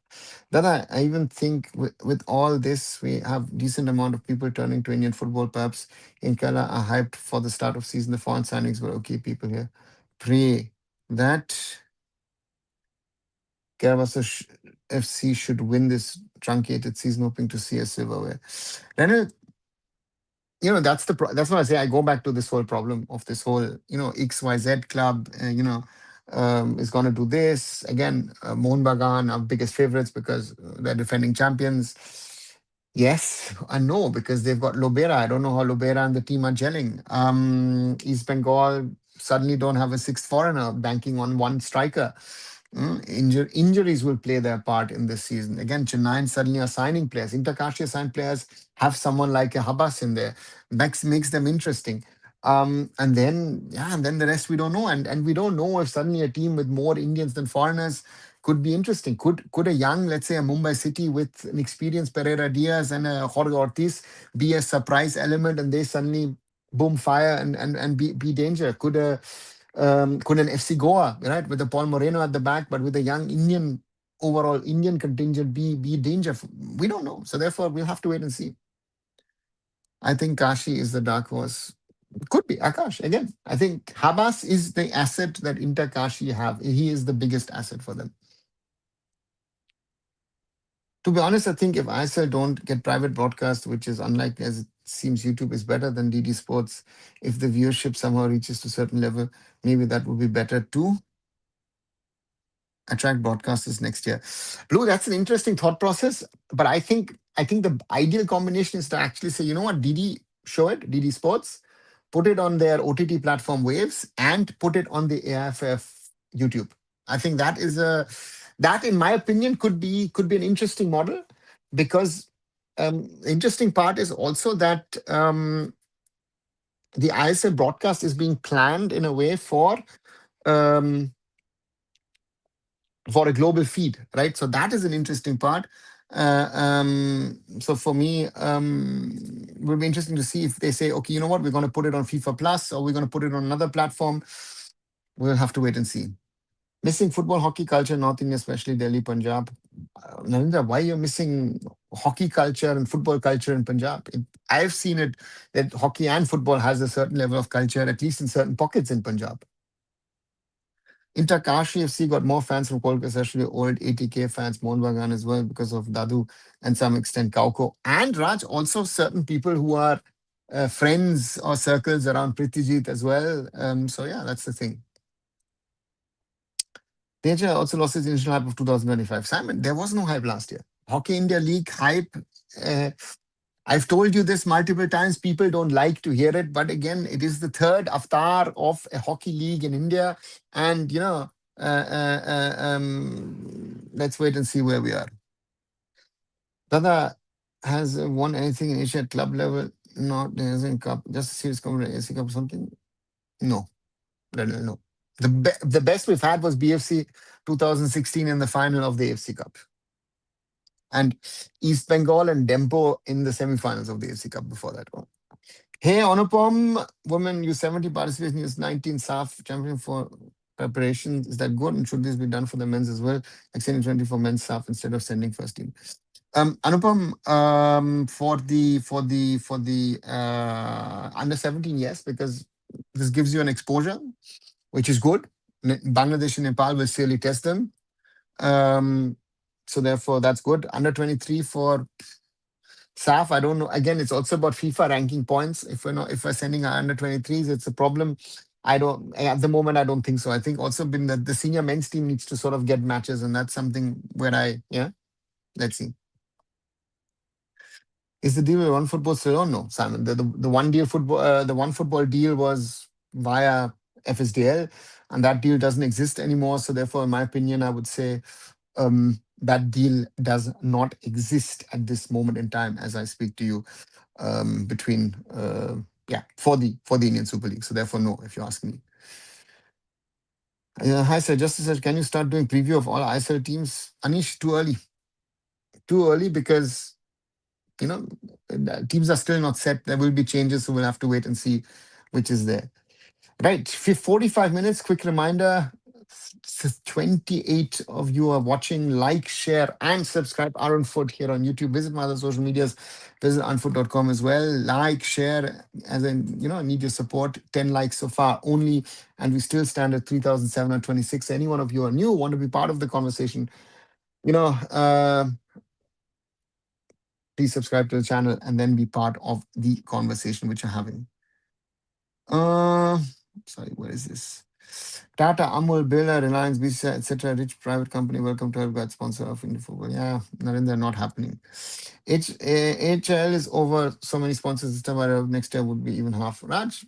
Then I even think with all this, we have decent amount of people turning to Indian football. Perhaps in Kerala are hyped for the start of season. The foreign signings were okay. People here pray that Kerala FC should win this truncated season, hoping to see a silverware. Daniel, that's what I say. I go back to this whole problem of this whole XYZ club. Is going to do this again. Mohun Bagan are biggest favorites because they're defending champions. Yes and no, because they've got Lobera. I don't know how Lobera and the team are gelling. East Bengal suddenly don't have a sixth foreigner, banking on one striker. Injuries will play their part in this season. Again, Chennai suddenly are signing players. Intercaste signed players have someone like a Habas in there. Makes them interesting. And then the rest we don't know. And we don't know if suddenly a team with more Indians than foreigners could be interesting. Could a young, let's say a Mumbai City with an experienced Pereira Diaz and a Jorge Ortiz be a surprise element and they suddenly boom fire and be danger? Could an FC Goa, right, with the Paul Moreno at the back, but with a young Indian overall Indian contingent be danger? We don't know. So therefore we'll have to wait and see. I think Kashi is the dark horse. Could be Akash again. I think Habas is the asset that Inter Kashi have. He is the biggest asset for them. To be honest, I think if ISL don't get private broadcast, which is unlikely as it seems YouTube is better than DD Sports, if the viewership somehow reaches to a certain level, maybe that would be better too. Attract broadcasters next year. Blue, that's an interesting thought process. But I think the ideal combination is to actually say, you know what, DD show it, DD Sports, put it on their OTT platform Waves, and put it on the AIFF YouTube. I think that in my opinion could be an interesting model because the interesting part is also that the ISL broadcast is being planned in a way um, for a global feed, right? So that is an interesting part. So for me, it will be interesting to see if they say, okay, you know what, we're going to put it on FIFA Plus or we're going to put it on another platform. We'll have to wait and see. Missing football, hockey culture, North India, especially Delhi, Punjab. Narendra, why you're missing hockey culture and football culture in Punjab? I've seen it that hockey and football has a certain level of culture, at least in certain pockets in Punjab. Inter Kashi FC got more fans from Kolkata, especially old 80K fans, Mohun Bagan as well, because of Dadu and some extent Kauko. And Raj, also certain people who are friends or circles around Pritijit as well. So yeah, that's the thing. Teja also lost its initial hype of 2025. Simon, there was no hype last year. Hockey India League hype. Uh, I've told you this multiple times. People don't like to hear it, but again, it is the third avatar of a hockey league in India, and let's wait and see where we are. Dada has won anything in Asia at club level? Not the Asian Cup, just a series covered AFC Cup or something. No, no, no, no. The best we've had was BFC 2016 in the final of the AFC Cup, and East Bengal and Dempo in the semi-finals of the AFC Cup before that one. Hey, Anupam, women U70 participation is 19 SAF champion for preparation. Is that good? And should this be done for the men's as well? Extending 20 for men's SAF instead of sending first team. Anupam, for the under 17, yes, because this gives you an exposure, which is good. Bangladesh and Nepal will surely test them. So therefore, that's good. Under 23 for SAF, I don't know. Again, it's also about FIFA ranking points. If we're sending our under 23s, it's a problem. I don't at the moment. I don't think so. I think also been that the senior men's team needs to sort of get matches, and that's something where let's see. Is the deal with one football still on? No, Simon. The one deal football the one football deal was via FSDL, and that deal doesn't exist anymore. So therefore, in my opinion, I would say that deal does not exist at this moment in time as I speak to you between for the Indian Super League. So therefore, no, if you ask me. Hi sir, just said, can you start doing preview of all ISL teams? Anish, too early. Too early because teams are still not set. There will be changes, so we'll have to wait and see which is there. Right, 45 minutes. Quick reminder, 28 of you are watching. Like, share, and subscribe. Arun Foot here on YouTube. Visit my other social medias. Visit arunfoot.com as well. Like, share, as in, I need your support. 10 likes so far only, and we still stand at 3,726. Any one of you are new, want to be part of the conversation, you know, uh, please subscribe to the channel and then be part of the conversation which you're having. Uh, Sorry, where is this? Tata, Amul, Birla, Reliance, BCI, etc. Rich private company. Welcome to have got sponsor of India football. Yeah, Narendra, not happening. HL is over. So many sponsors this time around. Next year would be even half. Raj,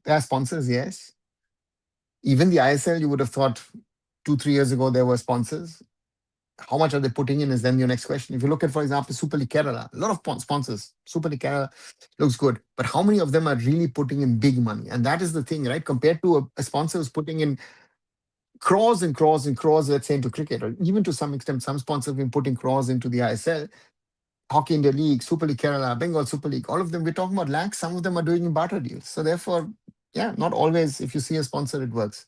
there are sponsors, yes. Even the ISL, you would have thought 2, 3 years ago there were sponsors. How much are they putting in is then your next question. If you look at, for example, Super League Kerala, a lot of sponsors. Super League Kerala looks good, but how many of them are really putting in big money? And that is the thing, right? Compared to a sponsor who's putting in crores and crores and crores, let's say, into cricket, or even to some extent, some sponsors have been putting crores into the ISL, Hockey India League, Super League Kerala, Bengal Super League, all of them, we're talking about lakhs. Some of them are doing in barter deals. So therefore, yeah, not always, if you see a sponsor, it works.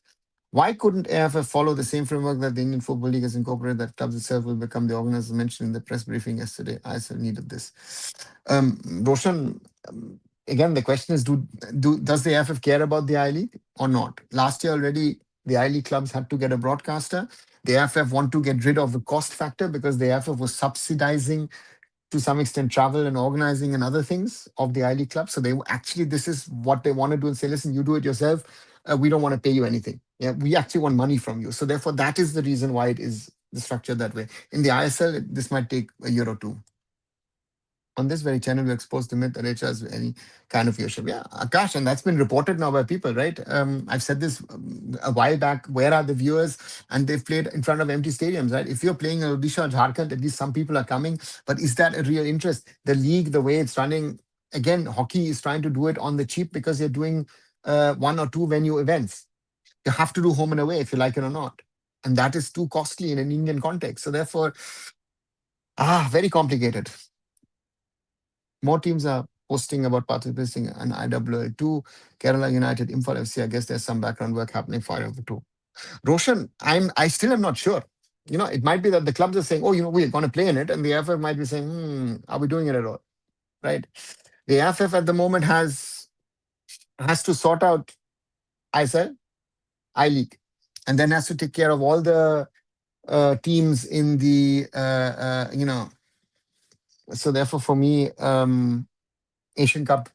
Why couldn't AIFF follow the same framework that the Indian Football League has incorporated, that clubs itself will become the organizers mentioned in the press briefing yesterday? ISL needed this. Roshan, again, the question is, does the AIFF care about the I League or not? Last year already, the I League clubs had to get a broadcaster. The AIFF want to get rid of the cost factor because the AIFF was subsidizing to some extent travel and organizing and other things of the I League club. So they actually, this is what they want to do and say, listen, you do it yourself. We don't want to pay you anything. Yeah, we actually want money from you. So therefore, that is the reason why it is the structure that way. In the ISL, this might take a year or two. On this very channel, we expose the myth that HR has any kind of viewership. Yeah, Akash, and that's been reported now by people, right? I've said this a while back. Where are the viewers? And they've played in front of empty stadiums, right? If you're playing in Odisha or Jharkhand, at least some people are coming. But is that a real interest? The league, the way it's running, again, hockey is trying to do it on the cheap because you're doing 1 or 2 venue events. You have to do home and away if you like it or not. And that is too costly in an Indian context. So therefore, very complicated. More teams are posting about participating in IWL too. Kerala United, Imphal FC. I guess there's some background work happening for it too. Roshan, I still am not sure. It might be that the clubs are saying, oh, we're going to play in it, and the AFF might be saying, are we doing it at all? Right? The AFF at the moment has to sort out ISL, I League, and then has to take care of all the teams in the So therefore, for me, Asian Cup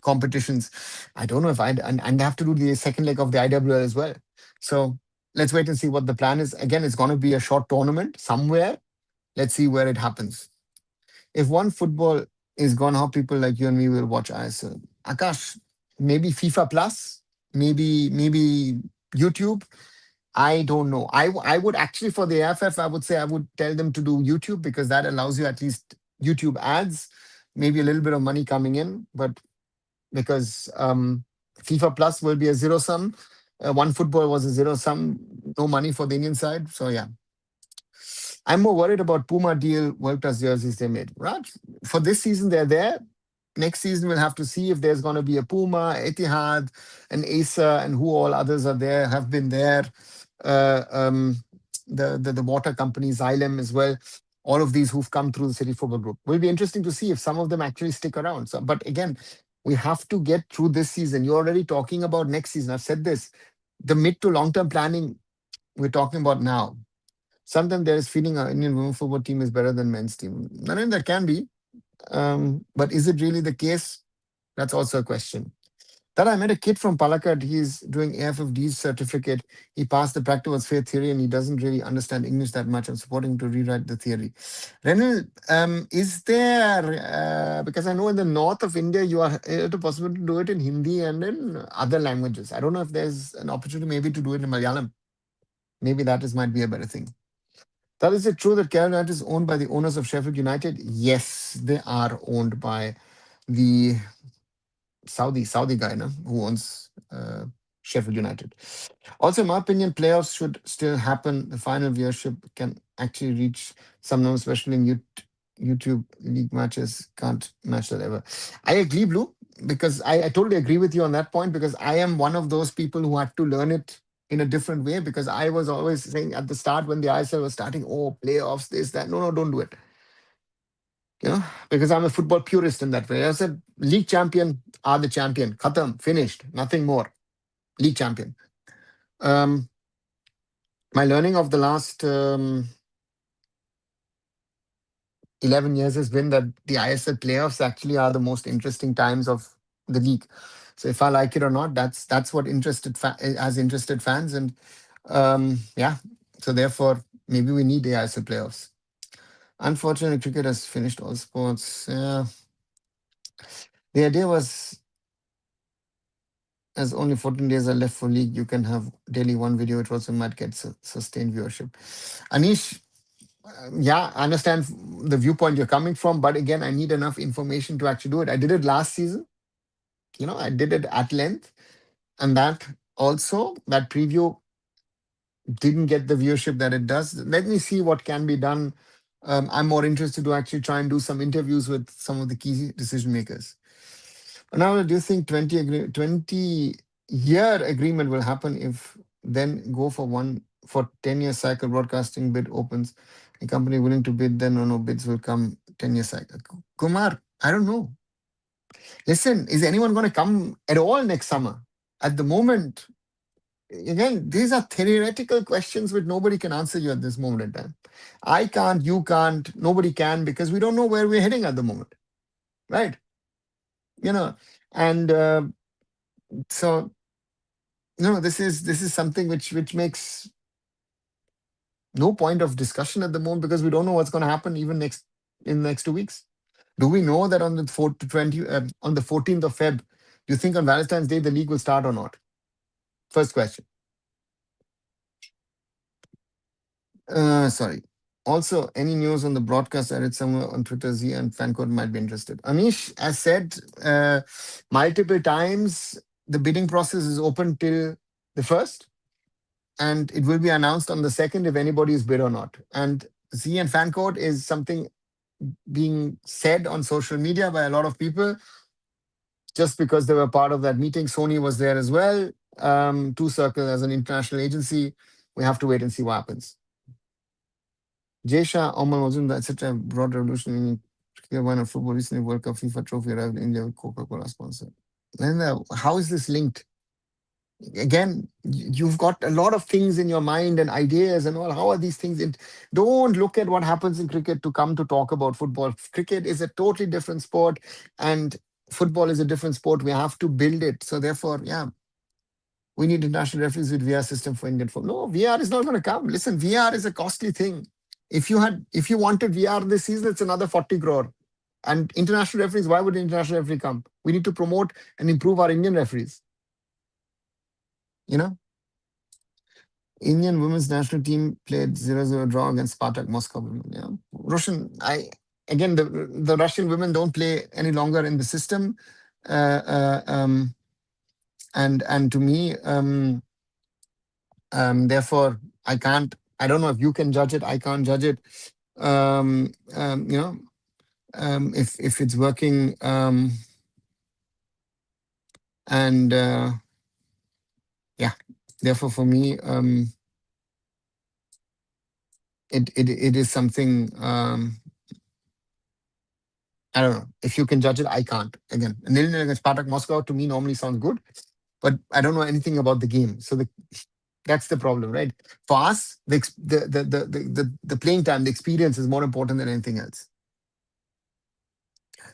competitions. I don't know if and have to do the second leg of the IWL as well. So let's wait and see what the plan is. Again, it's going to be a short tournament somewhere. Let's see where it happens. If one football is gone, how people like you and me will watch ISL? Akash, maybe FIFA Plus, maybe YouTube. I don't know. I would actually, for the AFF, I would say I would tell them to do YouTube because that allows you at least YouTube ads, maybe a little bit of money coming in, but because FIFA Plus will be a zero sum. One football was a zero sum, no money for the Indian side. So yeah, I'm more worried about Puma deal, World Class jerseys they made. Raj, for this season they're there. Next season we'll have to see if there's going to be a Puma, Etihad, and Acer, and who all others are there, have been there. Uh, um, the water company, Xylem as well. All of these who've come through the City Football Group. Will be interesting to see if some of them actually stick around. So, but again, we have to get through this season. You're already talking about next season. I've said this. The mid to long term planning we're talking about now. Sometimes there is feeling our Indian women's football team is better than men's team. I mean, that can be. But is it really the case? That's also a question. That I met a kid from Palakkad. He's doing AFFD's certificate. He passed the practical faith theory and he doesn't really understand English that much. I'm supporting him to rewrite the theory. Renal, is there, because I know in the north of India, you are it possible to do it in Hindi and in other languages. I don't know if there's an opportunity maybe to do it in Malayalam. Maybe might be a better thing. That is it true that Kerala United is owned by the owners of Sheffield United? Yes, they are owned by the Saudi guy, no, who owns Sheffield United. Also, in my opinion, playoffs should still happen. The final viewership can actually reach some numbers, especially in YouTube league matches. Can't match that ever. I agree, Blue, because I totally agree with you on that point because I am one of those people who had to learn it in a different way because I was always saying at the start when the ISL was starting, oh, playoffs, this, that. No, don't do it. Because I'm a football purist in that way. I said, league champion are the champion. Khatam, finished, nothing more. League champion. My learning of the last 11 years has been that the ISL playoffs actually are the most interesting times of the league. So if I like it or not, that's what has interested fans, and yeah. So therefore, maybe we need the ISL playoffs. Unfortunately, cricket has finished all sports. Yeah, the idea was, as only 14 days are left for league, you can have daily one video. It also might get sustained viewership. Anish, yeah, I understand the viewpoint you're coming from, but again, I need enough information to actually do it. I did it last season. I did it at length, and that preview didn't get the viewership that it does. Let me see what can be done. I'm more interested to actually try and do some interviews with some of the key decision makers. Now, do you think 20-year agreement will happen if then go for 10-year cycle broadcasting bid opens? A company willing to bid, then no bids will come 10-year cycle. Kumar, I don't know. Listen, is anyone going to come at all next summer? At the moment, again, these are theoretical questions which nobody can answer you at this moment in time. I can't, you can't, nobody can, because we don't know where we're heading at the moment, right? You know, and so this is something which makes no point of discussion at the moment, because we don't know what's going to happen even in the next 2 weeks. Do we know that on the 4th to 20 on the 14th of Feb, do you think on Valentine's Day the league will start or not? First question. Sorry. Also, any news on the broadcast? I read somewhere on Twitter, Z and Fancode might be interested. Anish, as said multiple times, the bidding process is open till the 1st, and it will be announced on the 2nd if anybody is bid or not. And Z and Fancode is something being said on social media by a lot of people just because they were part of that meeting. Sony was there as well. Two Circle as an international agency. We have to wait and see what happens. Jay Shah, Omar Mazumdar, etc. Broad revolution in clear one of football recently World Cup FIFA trophy arrived in India with Coca-Cola sponsor. And how is this linked? Again, you've got a lot of things in your mind and ideas and all. How are these things? Don't look at what happens in cricket to come to talk about football. Cricket is a totally different sport, and football is a different sport. We have to build it. So therefore, yeah, we need international referees with VR system for Indian football. No, VR is not going to come. Listen, VR is a costly thing. If you wanted VR this season, it's another 40 crore. And international referees, why would an international referee come? We need to promote and improve our Indian referees. You know, Indian women's national team played 0-0 draw against Spartak Moscow. Yeah. Russian, the Russian women don't play any longer in the system. And to me, therefore, I don't know if you can judge it. I can't judge it. Um, um, you know, if it's working, and yeah, therefore for me, it is something, I don't know if you can judge it. I can't. Again, 0-0 against Spartak Moscow to me normally sounds good, but I don't know anything about the game. So that's the problem, right? For us, the playing time, the experience is more important than anything else.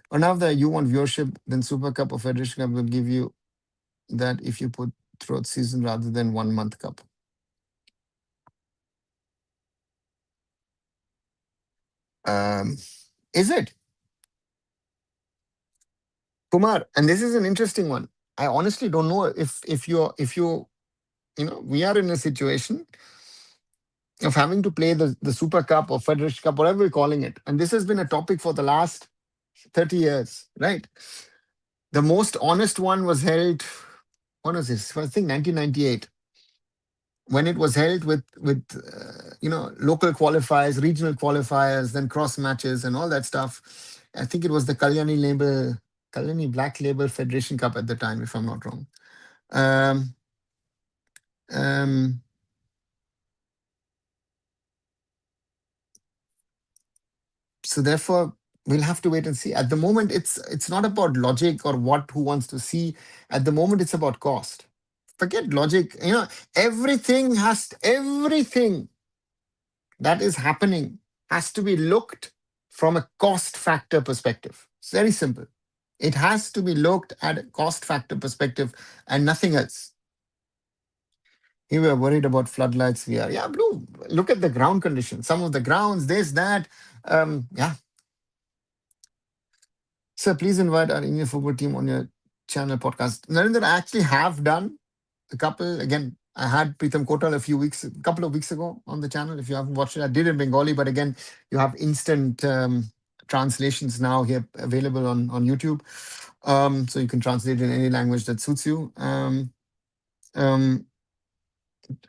Or now that you want viewership, then Super Cup or Federation Cup will give you that if you put throughout season rather than 1 month cup. Is it, Kumar? And this is an interesting one. I honestly don't know if we are in a situation of having to play the Super Cup or Federation Cup, whatever we're calling it. And this has been a topic for the last 30 years, right? The most honest one was held, what was this? I think 1998, when it was held with local qualifiers, regional qualifiers, then cross matches and all that stuff. I think it was the Kalyani Black Label Federation Cup at the time, if I'm not wrong. Um, um, so therefore, we'll have to wait and see. At the moment, it's not about logic or who wants to see. At the moment, it's about cost. Forget logic. Everything that is happening has to be looked from a cost factor perspective. It's very simple. It has to be looked at a cost factor perspective and nothing else. You were worried about floodlights VR. Yeah, Blue, look at the ground conditions. Some of the grounds, this, that. Yeah. Sir, please invite our Indian football team on your channel podcast. Narendra, I actually have done a couple. Again, I had Pritam Kotal a couple of weeks ago on the channel. If you haven't watched it, I did in Bengali, but again, you have instant translations now here available on YouTube. So you can translate in any language that suits you. Um,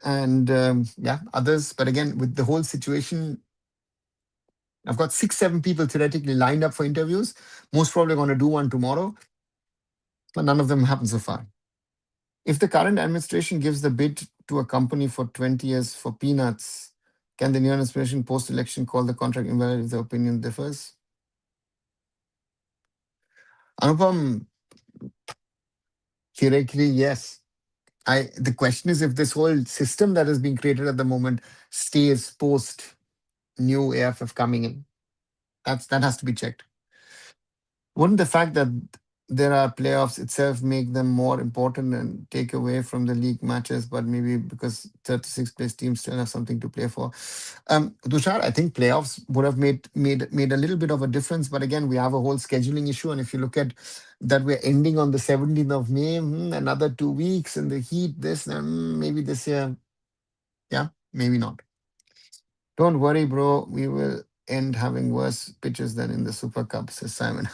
and yeah, others. But again, with the whole situation, I've got 6, 7 people theoretically lined up for interviews. Most probably going to do one tomorrow, but none of them happened so far. If the current administration gives the bid to a company for 20 years for peanuts, can the new administration post-election call the contract invalid if the opinion differs? Anupam, theoretically, yes. The question is if this whole system that is being created at the moment stays post new AFF coming in. That has to be checked. Wouldn't the fact that there are playoffs itself make them more important and take away from the league matches? But maybe because 36 place teams still have something to play for. Tushar, I think playoffs would have made a little bit of a difference. But again, we have a whole scheduling issue, and if you look at that, we're ending on the 17th of May. Another 2 weeks in the heat. Maybe this year, yeah, maybe not. Don't worry, bro. We will end having worse pitches than in the Super Cup, says Simon.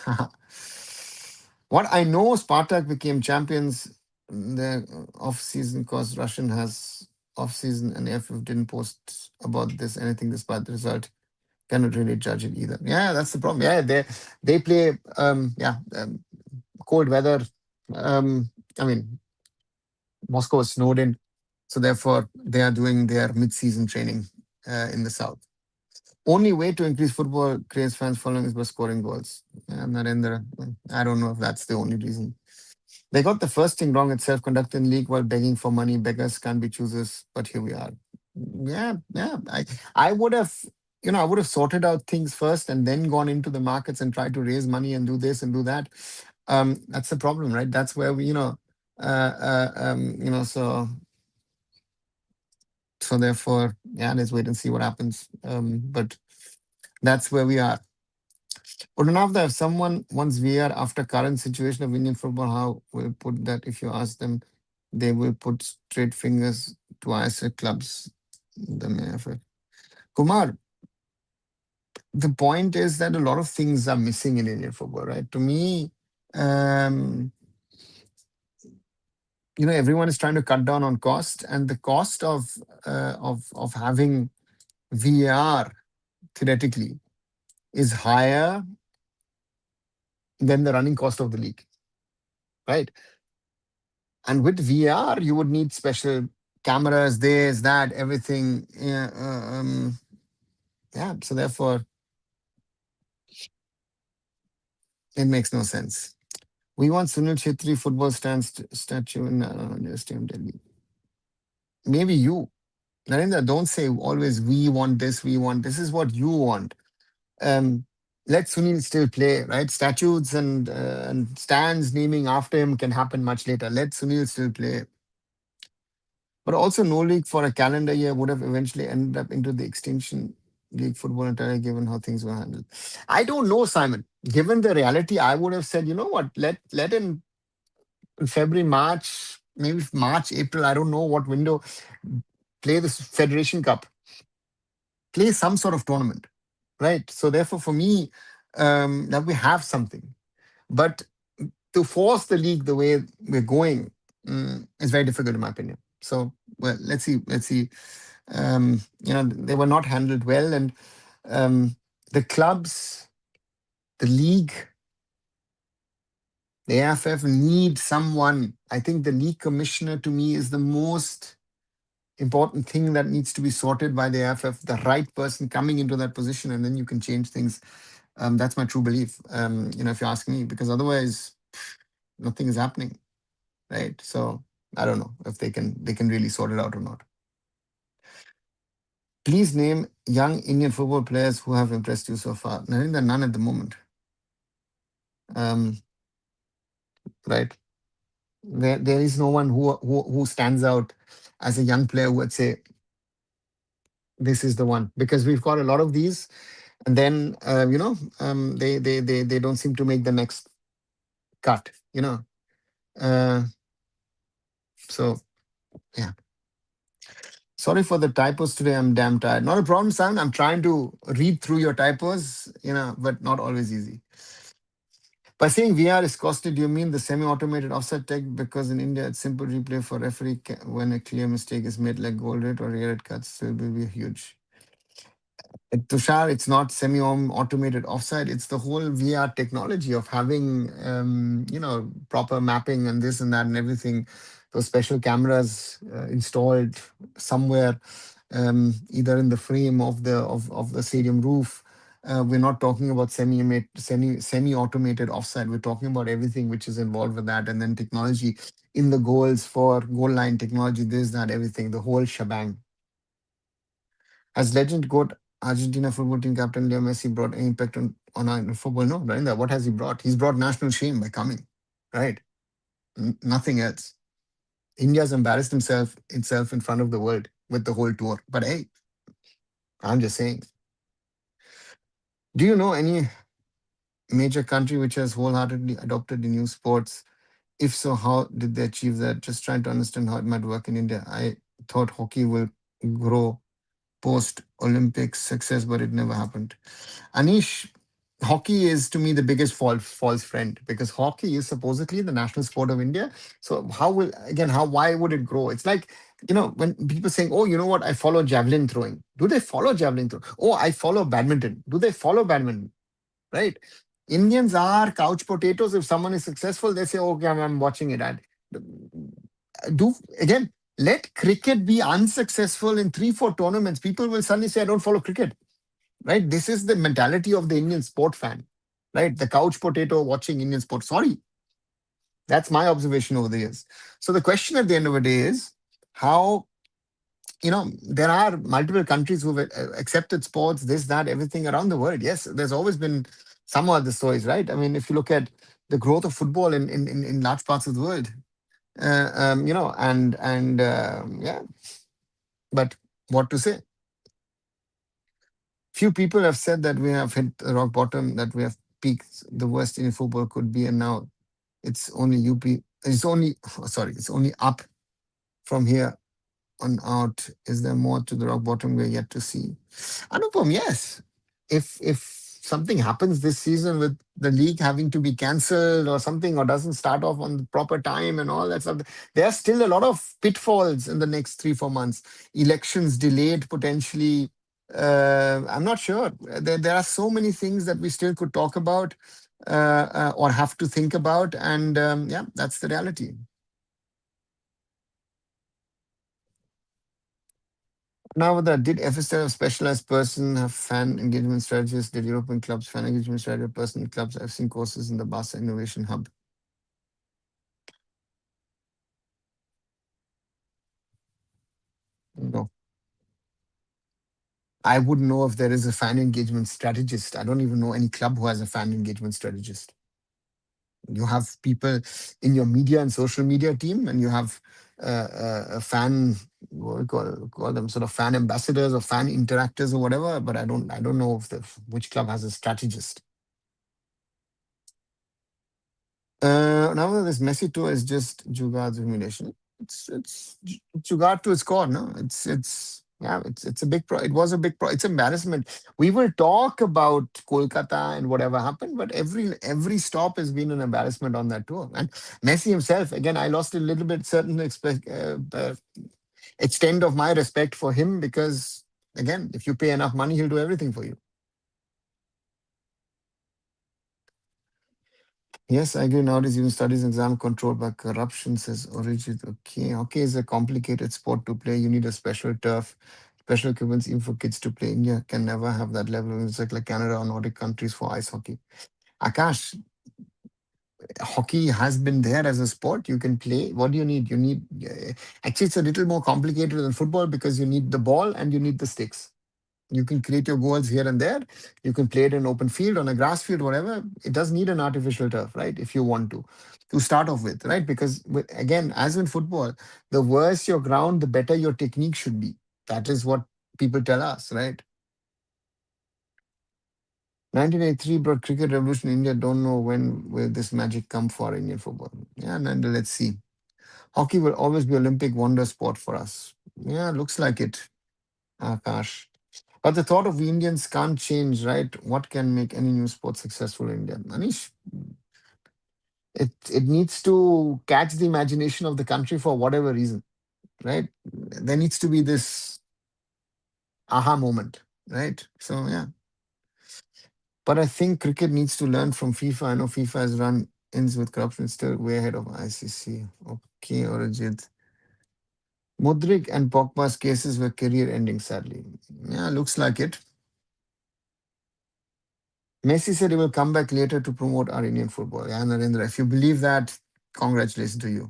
What I know, Spartak became champions in the off season because Russian has off season and AIFF didn't post about this anything despite the result. Cannot really judge it either. Yeah, that's the problem. Yeah, they play cold weather. I mean, Moscow is snowed in, so therefore they are doing their mid-season training in the south. Only way to increase football craze fans following is by scoring goals. Narendra, I don't know if that's the only reason. They got the first thing wrong at self-conducted league while begging for money. Beggars can't be choosers, but here we are. Yeah. I would have, I would have sorted out things first and then gone into the markets and tried to raise money and do this and do that. That's the problem, right? That's where we, so therefore, yeah, let's wait and see what happens. But that's where we are. Arunava, if someone wants VR after current situation of Indian football, how will put that if you ask them, they will put straight fingers to ISL clubs. The AIFF. Kumar, the point is that a lot of things are missing in Indian football, right? To me, um, everyone is trying to cut down on cost, and the cost of having VR theoretically is higher than the running cost of the league, right? And with VR, you would need special cameras, this, that, everything. Yeah. So therefore, it makes no sense. We want Sunil Chetri football statue in Stadium Delhi. Maybe you, Narendra. Don't say always we want this, we want this. Is what you want. Um, Let Sunil still play, right? Statues and stands naming after him can happen much later. Let Sunil still play. But also, no league for a calendar year would have eventually ended up into the extinction league football entirely, given how things were handled. I don't know, Simon. Given the reality, I would have said, you know what, let in February, March, maybe March, April, I don't know what window, play this Federation Cup, play some sort of tournament, right? So therefore, for me, that we have something. But to force the league the way we're going is very difficult, in my opinion. So, well, let's see. Let's see. They were not handled well, and the clubs, the league, the AFF need someone. I think the league commissioner to me is the most important thing that needs to be sorted by the AFF, the right person coming into that position, and then you can change things. That's my true belief, if you ask me, because otherwise nothing is happening, right? So I don't know if they can really sort it out or not. Please name young Indian football players who have impressed you so far. Narendra, none at the moment. Um, right? There is no one who stands out as a young player who would say this is the one, because we've got a lot of these, and then they don't seem to make the next cut. Uh, so yeah. Sorry for the typos today. I'm damn tired. Not a problem, Sam. I'm trying to read through your typos, but not always easy. By saying VR is costly, do you mean the semi-automated offside tech? Because in India, it's simple replay for referee when a clear mistake is made, like goal rate or red cuts, so it will be huge. Tushar, it's not semi-automated offside. It's the whole VR technology of having, proper mapping and this and that and everything. Those special cameras installed somewhere, either in the frame of the stadium roof. We're not talking about semi-automated offside. We're talking about everything which is involved with that, and then technology in the goals for goal line technology, this, that, everything, the whole shebang. As legend GOAT Argentina football team captain Leo Messi brought any impact on our football? No, Rainda, what has he brought? He's brought national shame by coming, right? Nothing else. India's embarrassed itself in front of the world with the whole tour. But hey, I'm just saying. Do you know any major country which has wholeheartedly adopted the new sports? If so, how did they achieve that? Just trying to understand how it might work in India. I thought hockey will grow post Olympic success, but it never happened. Anish, hockey is to me the biggest false friend, because hockey is supposedly the national sport of India. So why would it grow? It's like, when people saying, oh, you know what, I follow javelin throwing. Do they follow javelin throwing? Oh, I follow badminton. Do they follow badminton? Right? Indians are couch potatoes. If someone is successful, they say, okay, I'm watching it. And do again, let cricket be unsuccessful in 3-4 tournaments. People will suddenly say, I don't follow cricket. Right? This is the mentality of the Indian sport fan, right? The couch potato watching Indian sport. Sorry, that's my observation over the years. So the question at the end of the day is how, there are multiple countries who've accepted sports, this, that, everything around the world. Yes, there's always been some other stories, right? I mean, if you look at the growth of football in large parts of the world, yeah, but what to say? Few people have said that we have hit the rock bottom, that we have peaked. The worst in football could be, and now it's only UP. It's only sorry. It's only up from here on out. Is there more to the rock bottom we're yet to see? Anupam, yes. If something happens this season with the league having to be cancelled or something, or doesn't start off on the proper time and all that stuff, there are still a lot of pitfalls in the next 3-4 months. Elections delayed potentially. I'm not sure. There are so many things that we still could talk about, or have to think about, and yeah, that's the reality. Now, did FSL have specialized person have fan engagement strategists? Did European clubs fan engagement strategy person clubs? I've seen courses in the Barca Innovation Hub. No, I wouldn't know if there is a fan engagement strategist. I don't even know any club who has a fan engagement strategist. You have people in your media and social media team, and you have a fan, what do you call them, sort of fan ambassadors or fan interactors or whatever. But I don't know if which club has a strategist. Now this Messi tour is just Jugaad's humiliation. It's Jugaad to its core, no? It's a big it was a big it's embarrassment. We will talk about Kolkata and whatever happened, but every stop has been an embarrassment on that tour. And Messi himself, again, I lost a little bit certain extent of my respect for him, because again, if you pay enough money, he'll do everything for you. Yes, I agree. Nowadays, even studies exam controlled by corruption, says Origin. Okay, hockey is a complicated sport to play. You need a special turf, special equipment even for kids to play. India can never have that level of music like Canada or Nordic countries for ice hockey. Akash, hockey has been there as a sport. You can play. What do you need? Actually, it's a little more complicated than football, because you need the ball and you need the sticks. You can create your goals here and there. You can play it in open field, on a grass field, whatever. It does need an artificial turf, right? If you want to start off with, right? Because again, as in football, the worse your ground, the better your technique should be. That is what people tell us, right? 1983 brought cricket revolution in India. Don't know when will this magic come for Indian football. Yeah, and let's see. Hockey will always be Olympic wonder sport for us. Yeah, looks like it, Akash. But the thought of Indians can't change, right? What can make any new sport successful in India? Manish, it needs to catch the imagination of the country for whatever reason, right? There needs to be this aha moment, right? So yeah. But I think cricket needs to learn from FIFA. I know FIFA has run ins with corruption, still way ahead of ICC. Okay, Orajit. Mudrik and Pogba's cases were career ending, sadly. Yeah, looks like it. Messi said he will come back later to promote our Indian football. Yeah, Narendra, if you believe that, congratulations to you.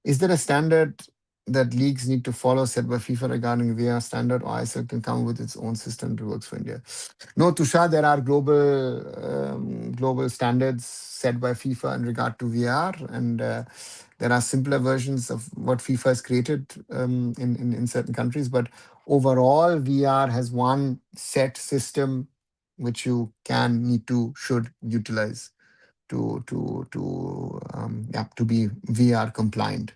Is there a standard that leagues need to follow set by FIFA regarding VR standard, or ISL can come with its own system that works for India? No, Tushar, there are global standards set by FIFA in regard to VR, and there are simpler versions of what FIFA has created in certain countries. But overall, VR has one set system which you can, need to, should utilize to be VR compliant.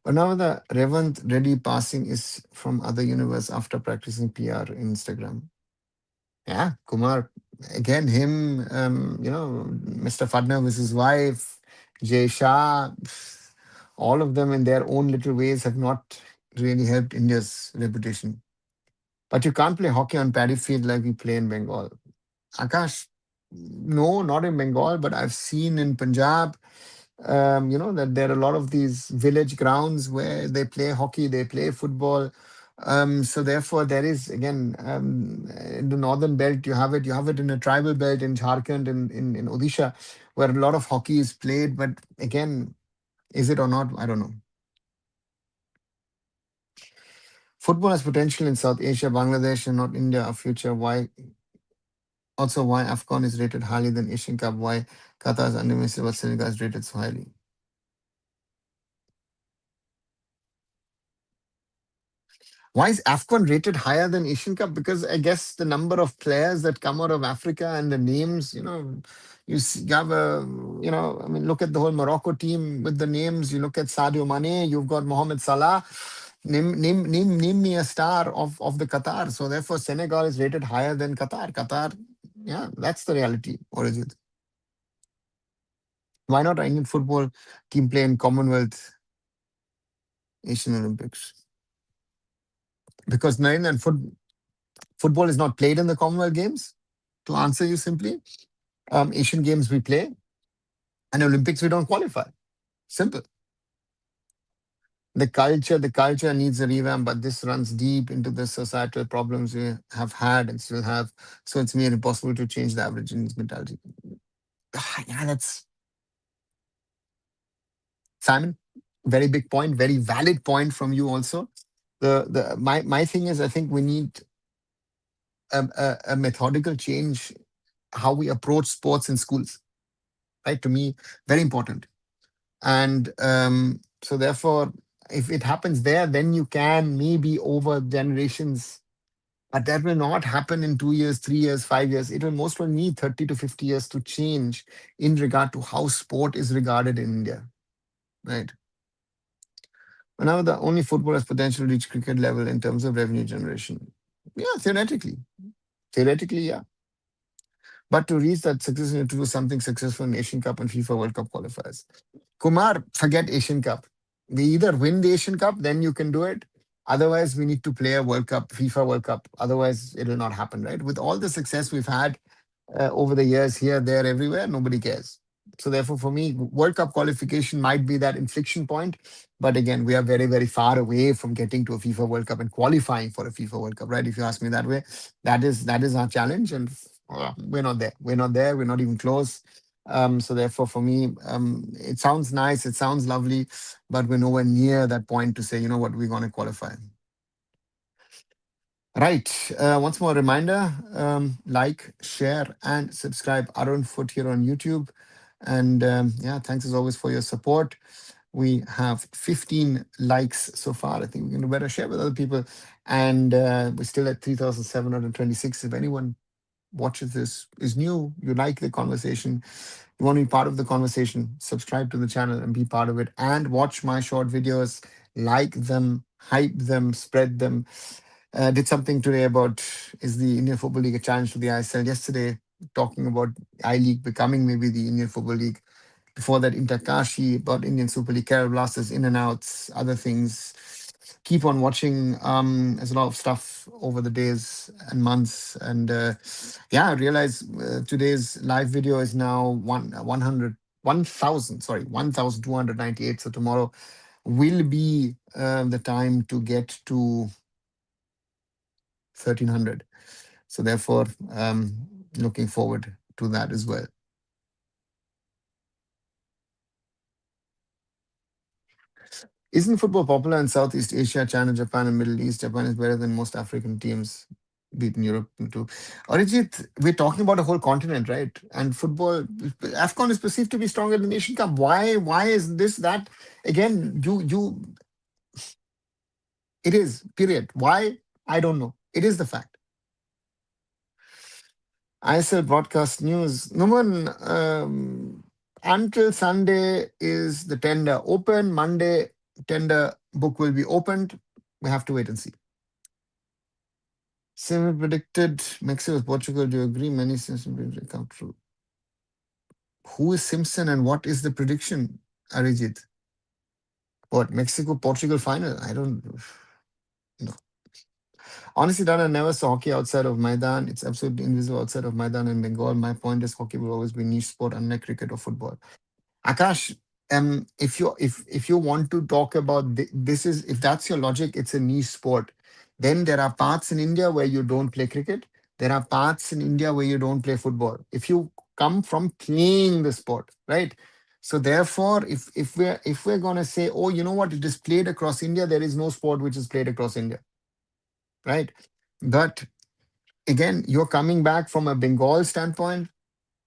But now the Revant Reddy passing is from other universe after practicing PR in Instagram. Yeah, Kumar, again, him, Mr. Fadnavis, his wife, Jay Shah, all of them in their own little ways have not really helped India's reputation. But you can't play hockey on paddy field like we play in Bengal. Akash, no, not in Bengal, but I've seen in Punjab, that there are a lot of these village grounds where they play hockey, they play football. So therefore, there is again in the northern belt you have it. You have it in a tribal belt in Jharkhand, in Odisha, where a lot of hockey is played. But again, is it or not? I don't know. Football has potential in South Asia, Bangladesh, and not India. A future. Why? Also, why Afghan is rated highly than Asian Cup? Why Qatar is underestimated, but Senegal is rated so highly? Why is AFCON rated higher than Asian Cup? Because I guess the number of players that come out of Africa and the names, you have I mean, look at the whole Morocco team with the names. You look at Sadio Mane, you've got Mohamed Salah. Name me a star of the Qatar. So therefore, Senegal is rated higher than Qatar. Qatar, yeah, that's the reality. Or is it? Why not Indian football team play in Commonwealth Asian Olympics? Because nine and football is not played in the Commonwealth Games. To answer you simply, Asian Games we play, and Olympics we don't qualify. Simple. The culture needs a revamp, but this runs deep into the societal problems we have had and still have. So it's near impossible to change the average Indian's mentality. Yeah, that's Simon. Very big point, very valid point from you also. My thing is, I think we need a methodical change how we approach sports in schools. Right, to me, very important. And so therefore, if it happens there, then you can maybe over generations, but that will not happen in 2 years, 3 years, 5 years. It will most probably need 30 to 50 years to change in regard to how sport is regarded in India, right? But now the only football has potential to reach cricket level in terms of revenue generation. Yeah, theoretically, yeah. But to reach that success, you need to do something successful in Asian Cup and FIFA World Cup qualifiers. Kumar, forget Asian Cup. We either win the Asian Cup, then you can do it. Otherwise, we need to play a World Cup, FIFA World Cup. Otherwise, it will not happen, right? With all the success we've had over the years, here, there, everywhere, nobody cares. So therefore, for me, World Cup qualification might be that inflection point. But again, we are very, very far away from getting to a FIFA World Cup and qualifying for a FIFA World Cup, right? If you ask me that way, that is our challenge, and we're not there. We're not there. We're not even close. So therefore, for me, it sounds nice. It sounds lovely, but we're nowhere near that point to say, you know what, we're going to qualify. Right. Once more reminder, like, share, and subscribe Arun Foot here on YouTube. And yeah, thanks as always for your support. We have 15 likes so far. I think we can do better. Share with other people. And we're still at 3,726. If anyone watches this, is new, you like the conversation, you want to be part of the conversation, subscribe to the channel and be part of it. And watch my short videos, like them, hype them, spread them. Did something today about, is the Indian Football League a challenge to the ISL? Yesterday, talking about I League becoming maybe the Indian Football League. Before that, Interkashi, about Indian Super League, Kerala Blasters, in and outs, other things. Keep on watching. There's a lot of stuff over the days and months. And yeah, I realize today's live video is now 1,000, sorry, 1,298. So tomorrow will be the time to get to 1,300. So therefore, looking forward to that as well. Isn't football popular in Southeast Asia, China, Japan, and Middle East? Japan is better than most African teams, beaten Europe too. Arijit, we're talking about a whole continent, right? And football, AFCON is perceived to be stronger than Asian Cup. Why? Why is this that? Again, it is. Period. Why? I don't know. It is the fact. ISL broadcast news. Numan, until Sunday is the tender open. Monday, tender book will be opened. We have to wait and see. Similar predicted Mexico Portugal. Do you agree? Many Simpson predicted come true. Who is Simpson and what is the prediction, Arijit? What, Mexico Portugal final? I don't know. Honestly, Dana, I never saw hockey outside of Maidan. It's absolutely invisible outside of Maidan in Bengal. My point is hockey will always be niche sport, unlike cricket or football. Akash, if you want to talk about this is if that's your logic, it's a niche sport. Then there are parts in India where you don't play cricket. There are parts in India where you don't play football. If you come from playing the sport, right? So therefore, if we're gonna say, oh, you know what, it is played across India, there is no sport which is played across India, right? But again, you're coming back from a Bengal standpoint.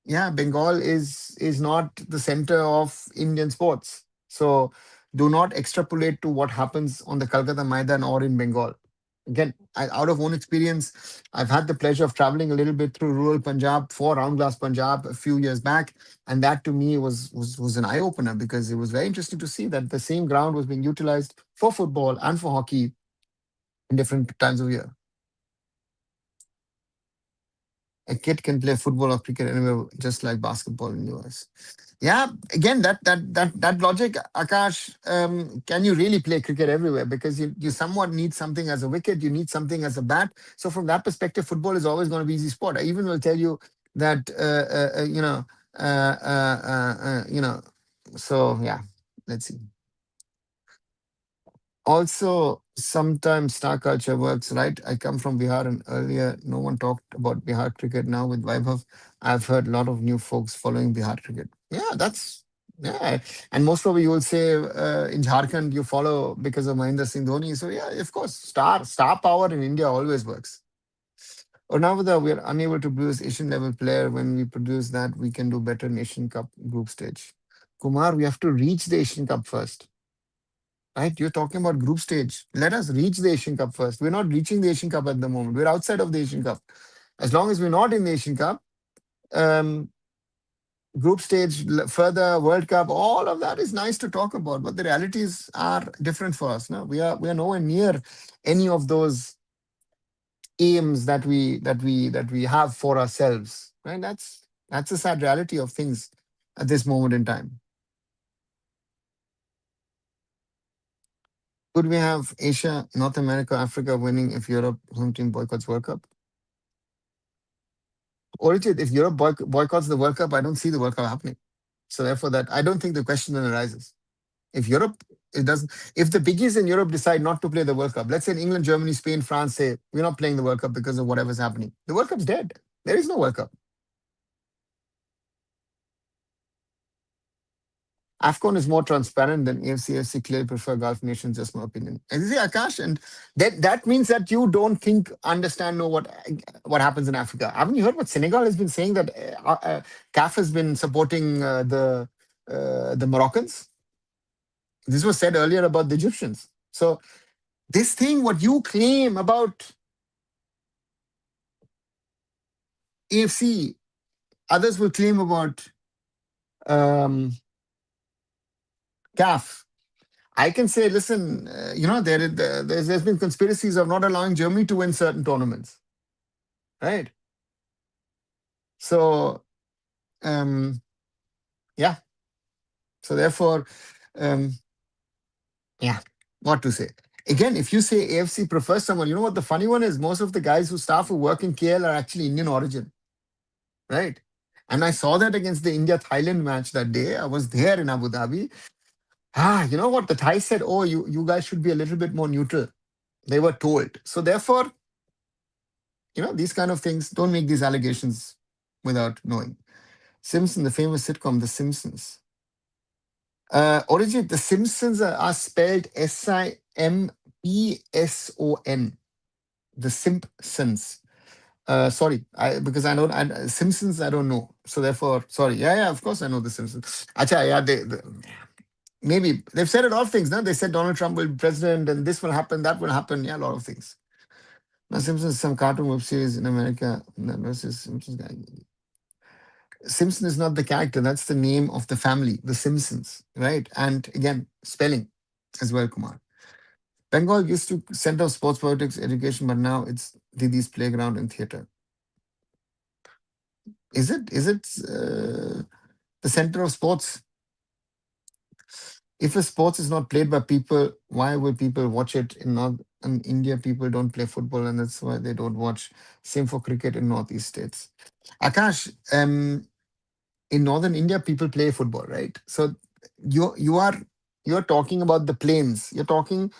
Yeah, Bengal is not the center of Indian sports. So do not extrapolate to what happens on the Calcutta Maidan or in Bengal. Again, out of own experience, I've had the pleasure of traveling a little bit through rural Punjab for Round Glass Punjab a few years back, and that to me was an eye opener because it was very interesting to see that the same ground was being utilized for football and for hockey in different times of year. A kid can play football or cricket anywhere, just like basketball in US. Yeah, again, that logic, Akash. Can you really play cricket everywhere? Because you somewhat need something as a wicket, you need something as a bat. So from that perspective, football is always going to be easy sport. I even will tell you that you know. So yeah, let's see. Also, sometimes star culture works, right? I come from Bihar, and earlier no one talked about Bihar cricket. Now with Vaibhav, I've heard a lot of new folks following Bihar cricket. Yeah, that's yeah. And most probably you will say in Jharkhand you follow because of Mahendra Singh Dhoni. So yeah, of course, star power in India always works. Or now that we are unable to produce Asian level player, when we produce that, we can do better in Asian Cup group stage. Kumar, we have to reach the Asian Cup first. Right? You're talking about group stage. Let us reach the Asian Cup first. We're not reaching the Asian Cup at the moment. We're outside of the Asian Cup. As long as we're not in the Asian Cup, um, group stage, further World Cup, all of that is nice to talk about. But the realities are different for us. No, we are nowhere near any of those aims that we have for ourselves. Right? That's a sad reality of things at this moment in time. Could we have Asia, North America, Africa winning if Europe home team boycotts World Cup? Origin, if Europe boycotts the World Cup, I don't see the World Cup happening. So therefore, that I don't think the question then arises. If Europe, it doesn't. If the biggies in Europe decide not to play the World Cup, let's say in England, Germany, Spain, France say we're not playing the World Cup because of whatever's happening, the World Cup's dead. There is no World Cup. AFCON is more transparent than AFC. Clearly prefer Gulf nations, just my opinion. And you see, Akash, and that means that you don't think, understand, know what happens in Africa. Haven't you heard what Senegal has been saying that CAF has been supporting the Moroccans? This was said earlier about the Egyptians. So this thing, what you claim about AFC, others will claim about um, CAF. I can say, listen, there's been conspiracies of not allowing Germany to win certain tournaments, right? So, um, yeah. So therefore, um, yeah, what to say? Again, if you say AFC prefers someone, you know what the funny one is? Most of the guys who staff who work in KL are actually Indian origin, right? And I saw that against the India Thailand match that day. I was there in Abu Dhabi. You know what? The Thai said, oh, you guys should be a little bit more neutral. They were told. So therefore, these kind of things, don't make these allegations without knowing. Simpson, the famous sitcom, The Simpsons. Origin, The Simpsons are spelled Simpson. The Simpsons. Sorry, because I know Simpsons, I don't know. So therefore, sorry. Yeah, of course I know The Simpsons. Acha, yeah, maybe they've said a lot of things. No? They said Donald Trump will be president and this will happen, that will happen. Yeah, a lot of things. Now, Simpsons is some cartoon web series in America. No, versus Simpsons guy. Simpson is not the character, that's the name of the family, the Simpsons, right? And again, spelling as well, Kumar. Bengal used to center of sports, politics, education, but now it's Didi's playground and theater. Is it the center of sports? If a sports is not played by people, why will people watch it? In India, people don't play football, and that's why they don't watch. Same for cricket in Northeast states. Akash, in northern India, people play football, right? So you're talking about the plains. You're talking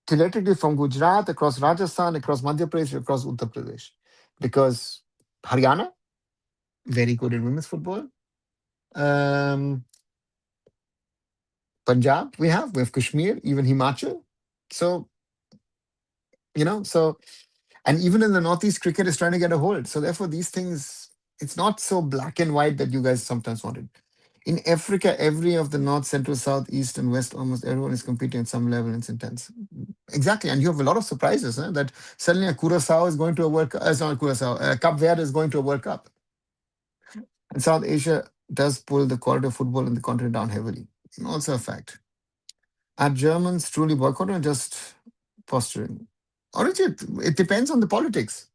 theoretically from Gujarat across Rajasthan, across Madhya Pradesh, across Uttar Pradesh, because Haryana very good in women's football. Um, Punjab we have Kashmir, even Himachal. So so and even in the Northeast, cricket is trying to get a hold. So therefore, these things, it's not so black and white that you guys sometimes wanted. In Africa, every of the north, central, south, east, and west, almost everyone is competing at some level. It's intense. Exactly. And you have a lot of surprises, that suddenly a Curacao is going to a World Cup. It's not Curacao. Cape Verde is going to a World Cup. And South Asia does pull the quality of football in the continent down heavily. Also a fact. Are Germans truly boycotting or just posturing? Or it depends on the politics.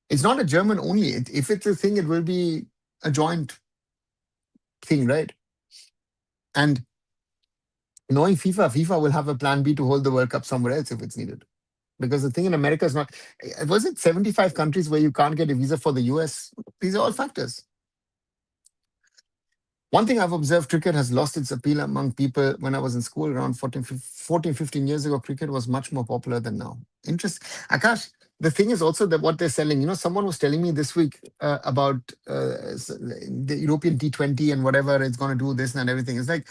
It's not a German only. If it's a thing, it will be a joint thing, right? And knowing FIFA will have a plan B to hold the World Cup somewhere else if it's needed. Because the thing in America is not, was it 75 countries where you can't get a visa for the US? These are all factors. One thing I've observed, cricket has lost its appeal among people. When I was in school around 15 years ago, cricket was much more popular than now. Akash, the thing is also that what they're selling, someone was telling me this week about the European T20 and whatever it's going to do, this and everything. It's like,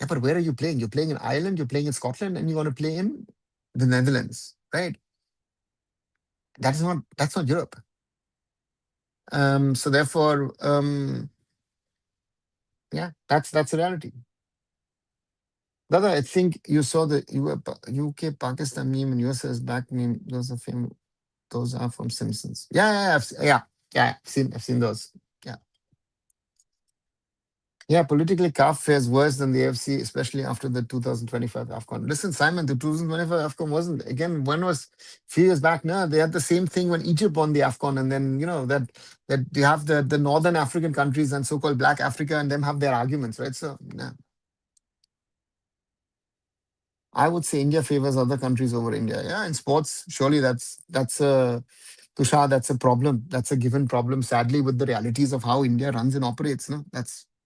yeah, but where are you playing? You're playing in Ireland, you're playing in Scotland, and you want to play in the Netherlands, right? That's not Europe. So therefore, yeah, that's a reality. Dada, I think you saw the UK Pakistan meme and USS back meme. Those are famous. Those are from Simpsons. Yeah. I've seen those. Yeah. Yeah, politically, CAF fares worse than the AFC, especially after the 2025 AFCON. Listen, Simon, the 2025 AFCON wasn't, again, when was few years back now? They had the same thing when Egypt won the AFCON, and then, that you have the northern African countries and so-called Black Africa and them have their arguments, right? So, yeah. I would say India favors other countries over India. Yeah, in sports, surely that's a Tushar, that's a problem. That's a given problem, sadly, with the realities of how India runs and operates. No,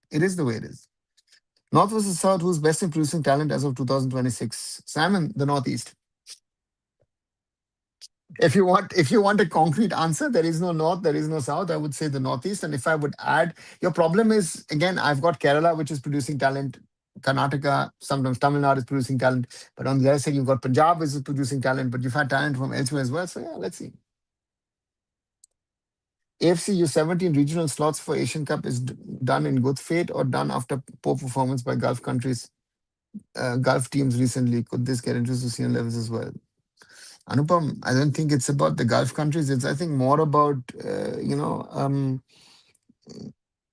it is the way it is. North versus South, who's best in producing talent as of 2026? Salmon, the Northeast. If you want a concrete answer, there is no north, there is no south. I would say the northeast. And if I would add, your problem is again, I've got Kerala, which is producing talent. Karnataka, sometimes Tamil Nadu is producing talent, but on the other side, you've got Punjab, which is producing talent, but you've had talent from elsewhere as well. So yeah, let's see. AFC U17 regional slots for Asian Cup is done in good faith or done after poor performance by Gulf countries, Gulf teams recently. Could this get into the senior levels as well? Anupam, I don't think it's about the Gulf countries. It's, I think, more about,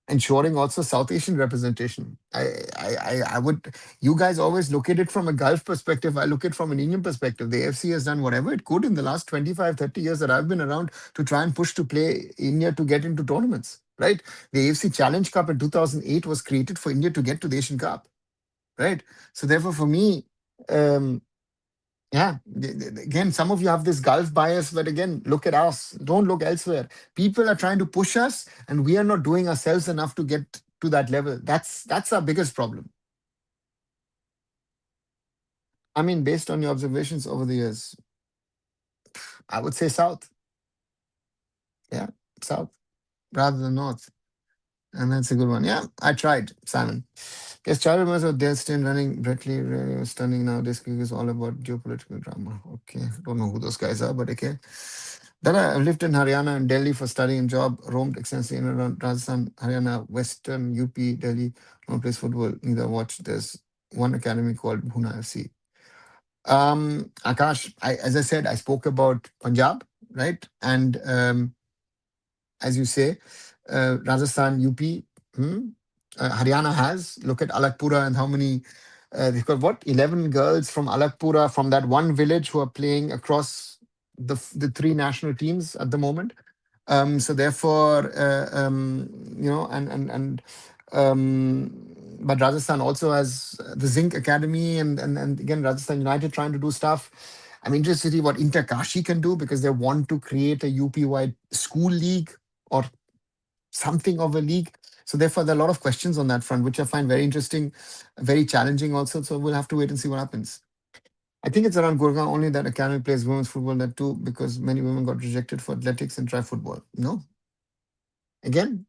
ensuring also South Asian representation. I would, you guys always look at it from a Gulf perspective. I look at it from an Indian perspective. The AFC has done whatever it could in the last 25, 30 years that I've been around to try and push to play India to get into tournaments, right? The AFC Challenge Cup in 2008 was created for India to get to the Asian Cup, right? So therefore, for me, um, yeah, again, some of you have this Gulf bias, but again, look at us. Don't look elsewhere. People are trying to push us, and we are not doing ourselves enough to get to that level. That's our biggest problem. I mean, based on your observations over the years, I would say south. Yeah, south rather than north. And that's a good one. Yeah, I tried, Simon. Yes, child rumors of death still running brightly stunning now. This week is all about geopolitical drama. Okay, don't know who those guys are, but okay. Dada, I've lived in Haryana and Delhi for study and job, roamed extensively in and around Rajasthan, Haryana, Western UP, Delhi. No place football, neither watch. There's one academy called Bhuna FC. Akash, as I said, I spoke about Punjab, right? And as you say, Rajasthan, UP, hmm? Haryana has. Look at Alakpura and how many. They've got what, 11 girls from Alakpura, from that one village, who are playing across the three national teams at the moment. So therefore, but Rajasthan also has the Zinc Academy, and again Rajasthan United trying to do stuff. I'm interested to see what Inter Kashi can do, because they want to create a UP wide school league or something of a league. So therefore, there are a lot of questions on that front, which I find very interesting, very challenging also. So we'll have to wait and see what happens. I think it's around Gurgaon only that academy plays women's football there too, because many women got rejected for athletics and try football. No, again,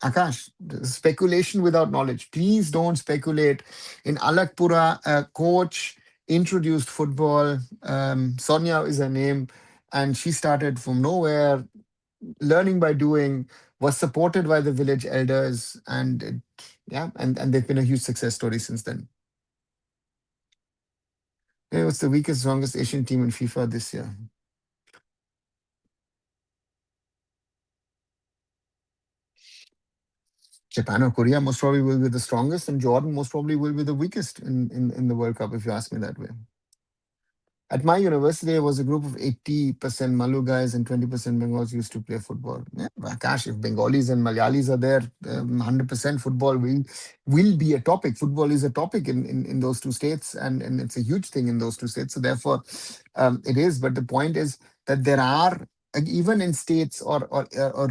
Akash, speculation without knowledge. Please don't speculate. In Alakpura, a coach introduced football. Sonia is her name, and she started from nowhere, learning by doing, was supported by the village elders, and yeah, and they've been a huge success story since then. It was the weakest, strongest Asian team in FIFA this year. Japan or Korea most probably will be the strongest, and Jordan most probably will be the weakest in the World Cup, if you ask me that way. At my university, there was a group of 80% Malu guys and 20% Bengalis used to play football. Yeah, well, gosh, if Bengalis and Malayalis are there, 100% football will be a topic. Football is a topic in those two states, and it's a huge thing in those two states. So therefore, it is. But the point is that there are, even in states or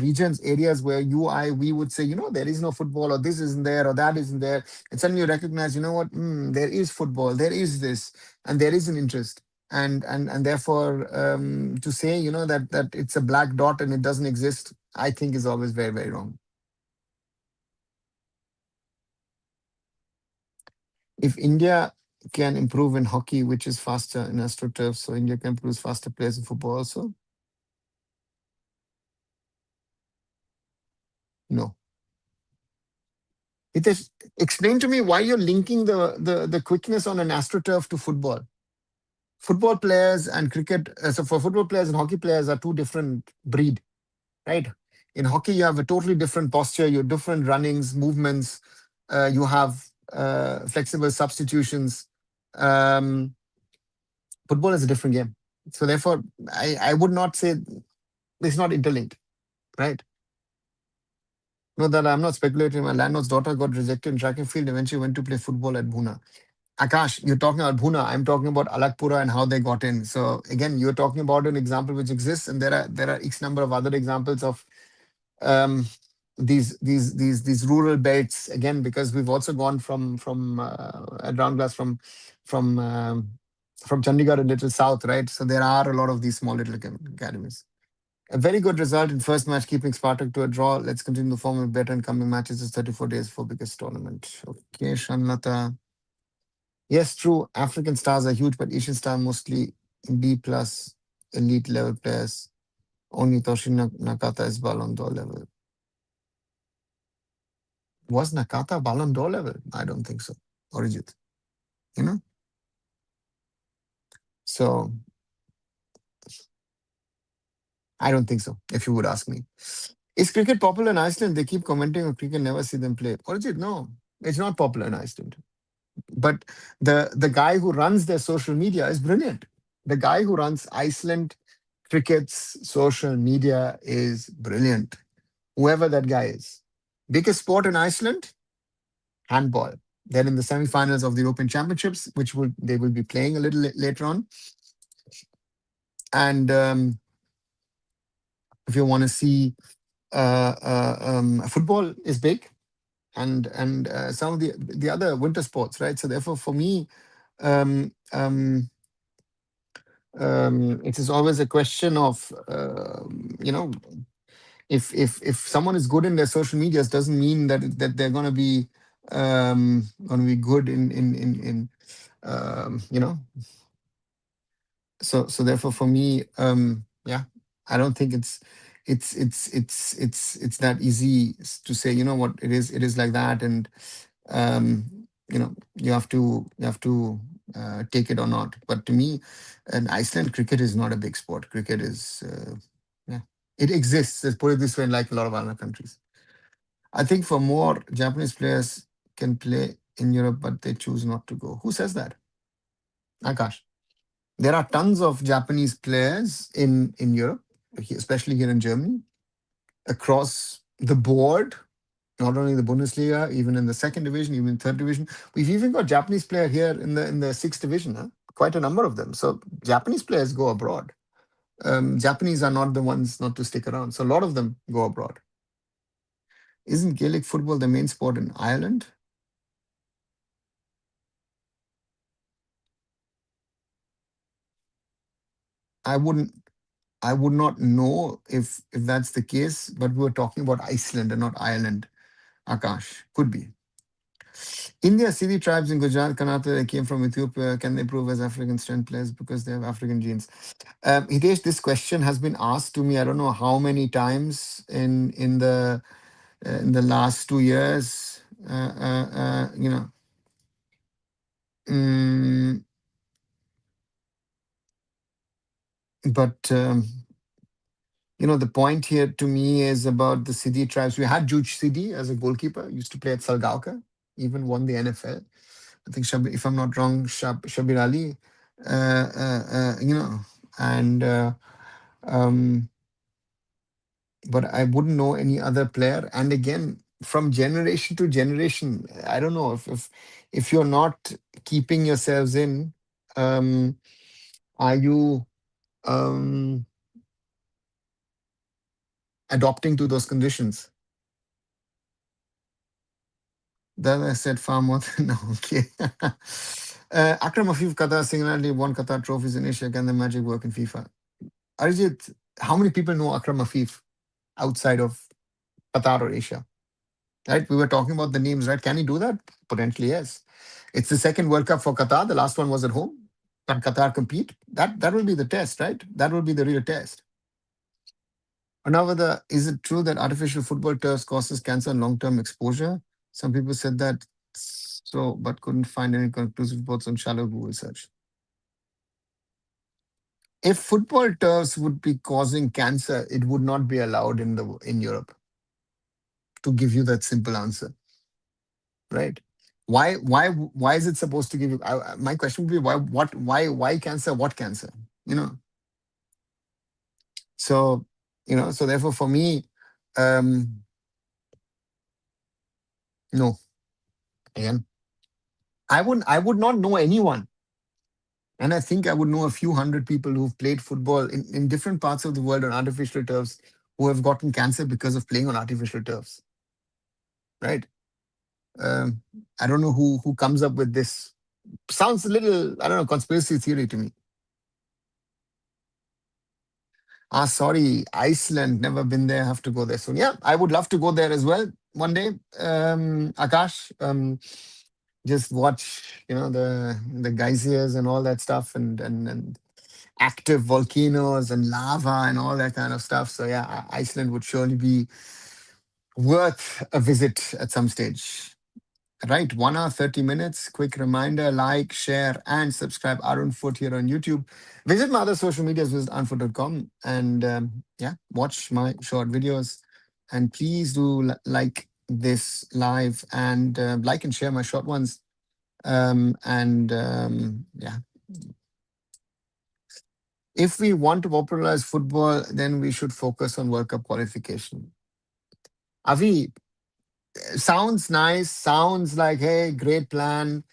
regions, areas where we would say, there is no football, or this isn't there, or that isn't there. And suddenly you recognize, what, there is football, there is this, and there is an interest. And therefore, to say, that it's a black dot and it doesn't exist, I think is always very, very wrong. If India can improve in hockey, which is faster in astroturf, so India can produce faster players in football also? No. It is. Explain to me why you're linking the quickness on an astroturf to football. Football players and cricket, so for football players and hockey players are two different breed, right? In hockey, you have a totally different posture, you have different runnings, movements, you have flexible substitutions. Um, Football is a different game. So therefore, I would not say it's not interlinked, right? No, that I'm not speculating. My landlord's daughter got rejected in track and field, eventually went to play football at Bhuna. Akash, you're talking about Bhuna. I'm talking about Alakpura and how they got in. So again, you're talking about an example which exists, and there are X number of other examples of um, these rural belts, again, because we've also gone from at Round Glass from from Chandigarh a little south, right? So there are a lot of these small little academies. A very good result in first match, keeping Spartak to a draw. Let's continue the form of better in coming matches. It's 34 days for biggest tournament. Okay, Shanlata. Yes, true. African stars are huge, but Asian stars mostly B plus elite level players. Only Toshin Nakata is Ballon d'Or level. Was Nakata Ballon d'Or level? I don't think so. Orijit, you know. So I don't think so. If you would ask me, is cricket popular in Iceland? They keep commenting on cricket, never see them play. Orijit, no, it's not popular in Iceland. But the guy who runs their social media is brilliant. The guy who runs Iceland cricket's social media is brilliant. Whoever that guy is. Biggest sport in Iceland, handball. They're in the semifinals of the European Championships, which will they will be playing a little later on. And if you want to see, football is big, and some of the other winter sports, right? So therefore, for me, um, um, it is always a question of, if someone is good in their social medias, doesn't mean that they're going to be good in you know. So therefore, for me, yeah, I don't think it's that easy to say, you know what, it is like that, and you have to take it or not. But to me, in Iceland, cricket is not a big sport. Cricket is, yeah, it exists. Let's put it this way, like a lot of other countries. I think for more Japanese players can play in Europe, but they choose not to go. Who says that? Akash. There are tons of Japanese players in Europe, especially here in Germany, across the board. Not only the Bundesliga, even in the second division, even in third division. We've even got Japanese player here in the sixth division. Huh? Quite a number of them. So Japanese players go abroad. Japanese are not the ones not to stick around. So a lot of them go abroad. Isn't Gaelic football the main sport in Ireland? I wouldn't. I would not know if that's the case. But we were talking about Iceland and not Ireland. Akash could be. India Siddhi tribes in Gujarat, Karnataka, they came from Ethiopia. Can they prove as African strength players because they have African genes? Hitesh, this question has been asked to me. I don't know how many times in the last 2 years. Mm, but the point here to me is about the Siddhi tribes. We had Juj Siddhi as a goalkeeper. Used to play at Salgaoka. Even won the NFL. I think if I'm not wrong, Shabir Ali. And um, but I wouldn't know any other player. And again, from generation to generation, I don't know if you're not keeping yourselves in, um, are you um, adopting to those conditions? Then I said far more than no, okay. Akram Afif Qatar singularly won Qatar trophies in Asia. Can the magic work in FIFA? Arijit, how many people know Akram Afif outside of Qatar or Asia? Right? We were talking about the names, right? Can he do that? Potentially, yes. It's the second World Cup for Qatar. The last one was at home. Can Qatar compete? That will be the test, right? That will be the real test. Arunava, is it true that artificial football turfs causes cancer and long-term exposure? Some people said that so, but couldn't find any conclusive reports on shallow Google search. If football turfs would be causing cancer, it would not be allowed in Europe. To give you that simple answer, right? Why is it supposed to give you? My question would be why cancer? What cancer? You know. So so therefore for me, um, no. Again, I would not know anyone. And I think I would know a few hundred people who've played football in different parts of the world on artificial turfs who have gotten cancer because of playing on artificial turfs. Right? Um, I don't know who comes up with this. Sounds a little, I don't know, conspiracy theory to me. Ah, sorry, Iceland. Never been there. Have to go there soon. Yeah, I would love to go there as well one day. Akash, just watch, the geysers and all that stuff, and active volcanoes and lava and all that kind of stuff. So yeah, Iceland would surely be worth a visit at some stage. Right, 1 hour, 30 minutes. Quick reminder, like, share, and subscribe Arun Foot here on YouTube. Visit my other social medias, visit arunfoot.com, and yeah, watch my short videos. And please do like this live and like and share my short ones. And yeah, if we want to popularize football, then we should focus on World Cup qualification. Avi, sounds nice, sounds like, hey, great plan.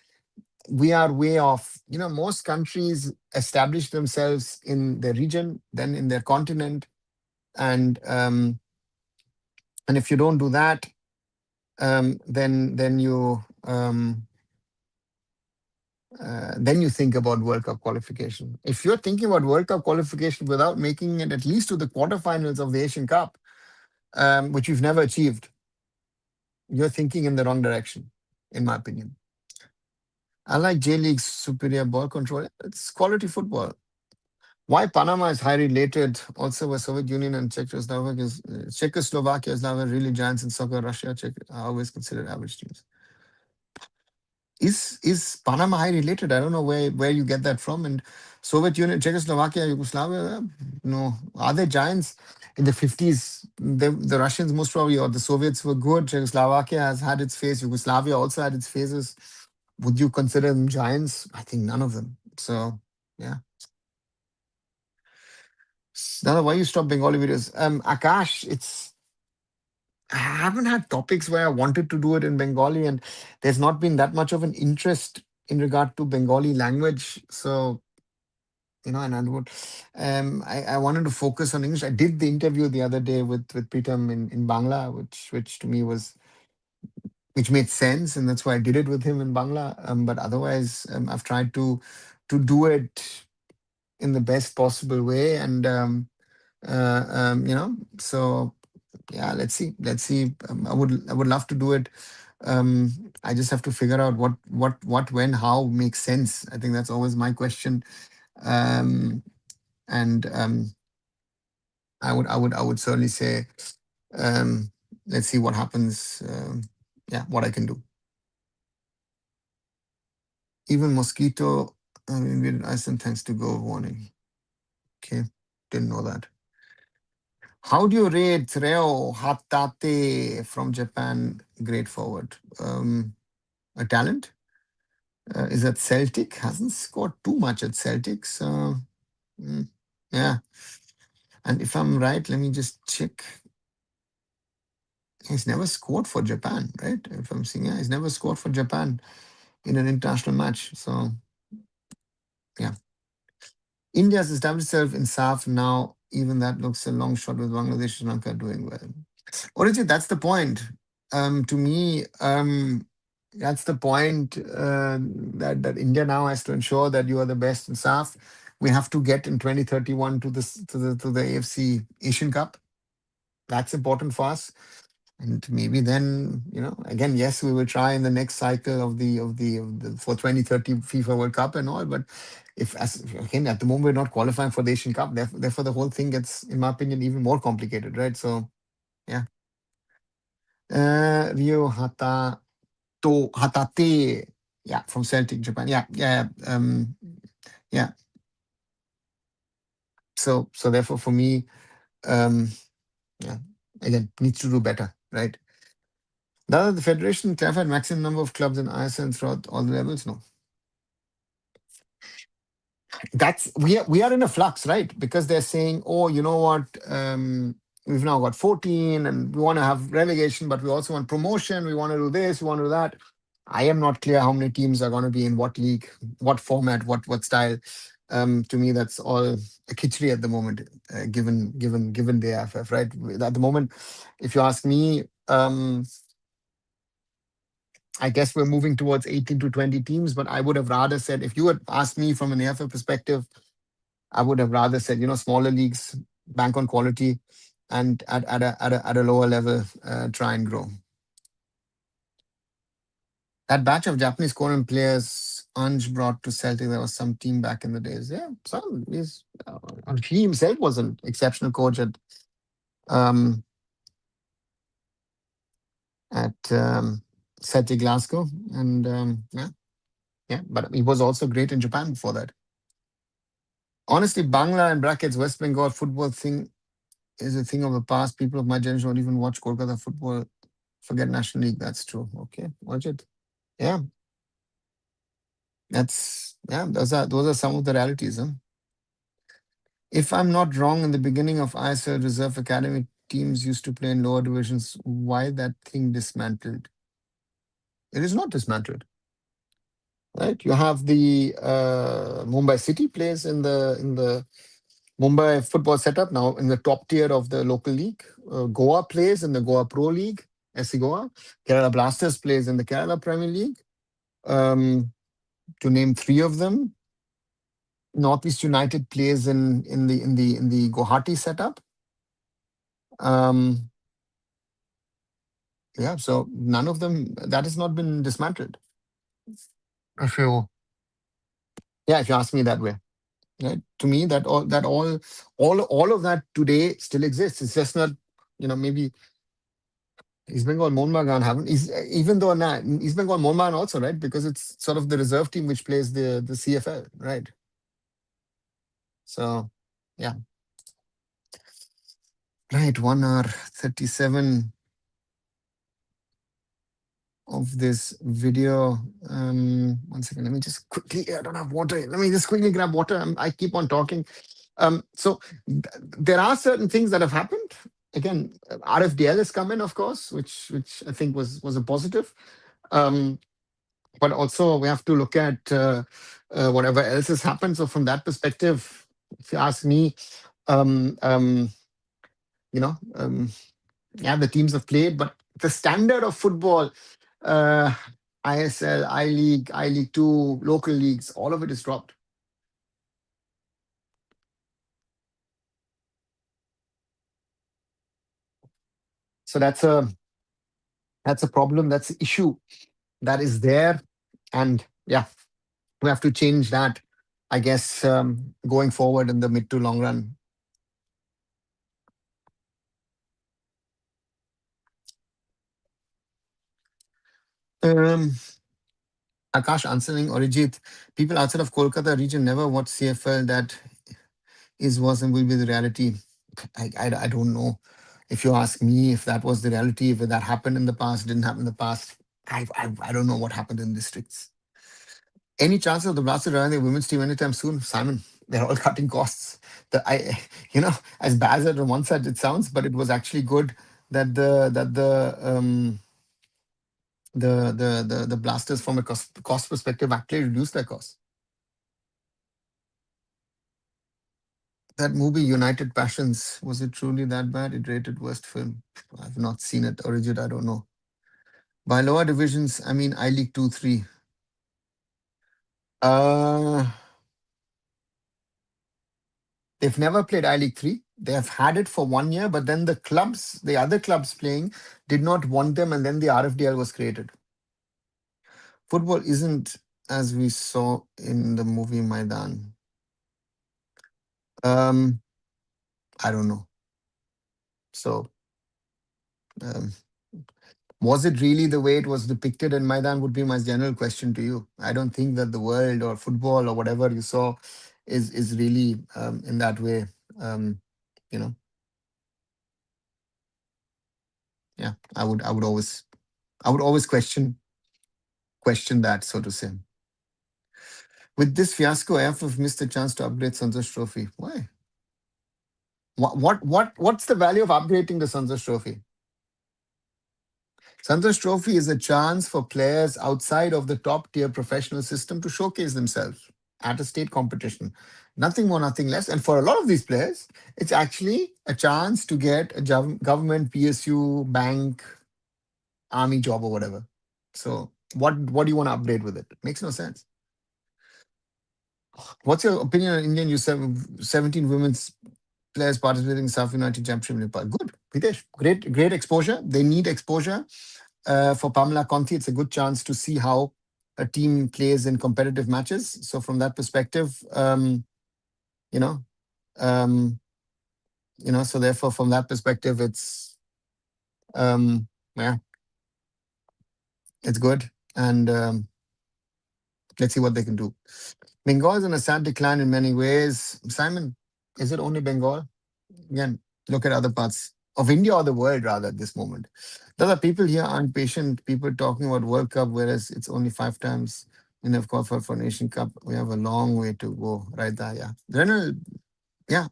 We are way off. Most countries establish themselves in their region, then in their continent, and if you don't do that, then you think about World Cup qualification. If you're thinking about World Cup qualification without making it at least to the quarterfinals of the Asian Cup, which you've never achieved, you're thinking in the wrong direction, in my opinion. I like J League's superior ball control. It's quality football. Why Panama is highly related also with Soviet Union and Czechoslovakia is now really giants in soccer. Russia, Czech are always considered average teams. Is Panama high related? I don't know where you get that from. And Soviet Union, Czechoslovakia, Yugoslavia, no, are they giants? In the 50s, the Russians most probably, or the Soviets were good. Czechoslovakia has had its phase. Yugoslavia also had its phases. Would you consider them giants? I think none of them. So yeah. Nana, why you stop Bengali videos? Akash, I haven't had topics where I wanted to do it in Bengali, and there's not been that much of an interest in regard to Bengali language. So, and I would, I wanted to focus on English. I did the interview the other day with Pritam in Bangla, which to me which made sense, and that's why I did it with him in Bangla. But otherwise, I've tried to do it in the best possible way, and so yeah, let's see. I would love to do it. I just have to figure out what when how makes sense. I think that's always my question. um and I would certainly say, um let's see what happens. Yeah, what I can do. Even mosquito, I mean, Iceland thanks to go warning. Okay, didn't know that. How do you rate Reo Hatate from Japan? Great forward. A talent. Is that Celtic? Hasn't scored too much at Celtic. So, mm, yeah. And if I'm right, let me just check. He's never scored for Japan, right? If I'm seeing, yeah, he's never scored for Japan in an international match. So, yeah. India's established itself in SAF now. Even that looks a long shot with Bangladesh, Sri Lanka doing well. Origin, that's the point. To me, that's the point, that India now has to ensure that you are the best in SAF. We have to get in 2031 to the AFC Asian Cup. That's important for us. And maybe then, again, yes, we will try in the next cycle of the for 2030 FIFA World Cup and all. But if, as again, at the moment we're not qualifying for the Asian Cup, therefore the whole thing gets, in my opinion, even more complicated, right? So yeah. Rio Hatate, yeah, from Celtic, Japan. Yeah, yeah, yeah. So therefore, for me, um, yeah, again, needs to do better, right? Does the federation clarified maximum number of clubs in Iceland throughout all the levels? No. That's we are in a flux, right? Because they're saying, oh, you know what, we've now got 14 and we want to have relegation, but we also want promotion, we want to do this, we want to do that. I am not clear how many teams are going to be in what league, what format, what style. To me, that's all a khichdi at the moment, given the AIFF, right? At the moment, if you ask me, I guess we're moving towards 18 to 20 teams, but I would have rather said, if you had asked me from an AFL perspective, I would have rather said, smaller leagues, bank on quality, and at a lower level, try and grow. That batch of Japanese Korean players Anj brought to Celtic, there was some team back in the days. Yeah, some. He himself was an exceptional coach um, at Celtic Glasgow, and yeah, yeah. But he was also great in Japan before that. Honestly, Bangla and brackets West Bengal football thing is a thing of the past. People of my generation don't even watch Kolkata football. Forget National League. That's true. Okay, watch it. Yeah, those are some of the realities. Huh? If I'm not wrong, in the beginning of ISL Reserve Academy, teams used to play in lower divisions. Why that thing dismantled? It is not dismantled, right? You have the Mumbai City plays in the Mumbai football setup now in the top tier of the local league. Goa plays in the Goa Pro League, SC Goa. Kerala Blasters plays in the Kerala Premier League. Um, to name three of them, Northeast United plays in the Guwahati setup. Um, yeah, so none of them that has not been dismantled. If you yeah, if you ask me that way, right? To me, all of that today still exists. It's just not, maybe East Bengal Mohun haven't. Even though East Bengal Mohun also, right? Because it's sort of the reserve team which plays the CFL, right? So, yeah, right. 1 hour 37 of this video. 1 second. Let me just quickly. I don't have water. Let me just quickly grab water. I keep on talking. So there are certain things that have happened. Again, RFDL has come in, of course, which I think was a positive. Um, but also we have to look at whatever else has happened. So from that perspective, if you ask me, um, um, you know, um, yeah, the teams have played, but the standard of football, uh, ISL, I League, I League Two, local leagues, all of it is dropped. So that's a problem. That's an issue that is there, and yeah, we have to change that. I guess going forward in the mid to long run. Um, Akash answering Orijit. People outside of Kolkata region never watch CFL. That is was and will be the reality. I don't know. If you ask me if that was the reality, if that happened in the past, didn't happen in the past, I don't know what happened in districts. Any chance of the Blasters running the women's team anytime soon? Simon, they're all cutting costs. As bad as on one side it sounds, but it was actually good that the Blasters from a cost perspective actually reduced their costs. That movie United Passions, was it truly that bad? It rated worst film. I've not seen it. Origin, I don't know. By lower divisions, I mean I League 2, 3. Uh they've never played I League 3. They have had it for 1 year, but then the other clubs playing did not want them, and then the RFDL was created. Football isn't as we saw in the movie Maidan. Um, I don't know. So um, was it really the way it was depicted in Maidan would be my general question to you. I don't think that the world or football or whatever you saw is really in that way. Um, you know, yeah, I would always question that, so to say. With this fiasco, AIFF missed the chance to upgrade Santosh Trophy. Why? What's the value of upgrading the Santosh Trophy? Santosh Trophy is a chance for players outside of the top tier professional system to showcase themselves at a state competition. Nothing more, nothing less. And for a lot of these players, it's actually a chance to get a government, PSU, bank, army job, or whatever. So What do you want to update with it? Makes no sense. What's your opinion on Indian U17 women's players participating in South United Championship in Nepal? Good, Hitesh. Great exposure. They need exposure. For Pamela Conti, it's a good chance to see how a team plays in competitive matches. So from that perspective, you know, um, so therefore from that perspective, um, yeah, it's good, and let's see what they can do. Bengal is in a sad decline in many ways. Simon, is it only Bengal? Again, look at other parts of India or the world rather at this moment. The other people here aren't patient. People talking about World Cup, whereas it's only 5 times we have qualified for Nation Cup. We have a long way to go right there. Yeah. Renal, yeah.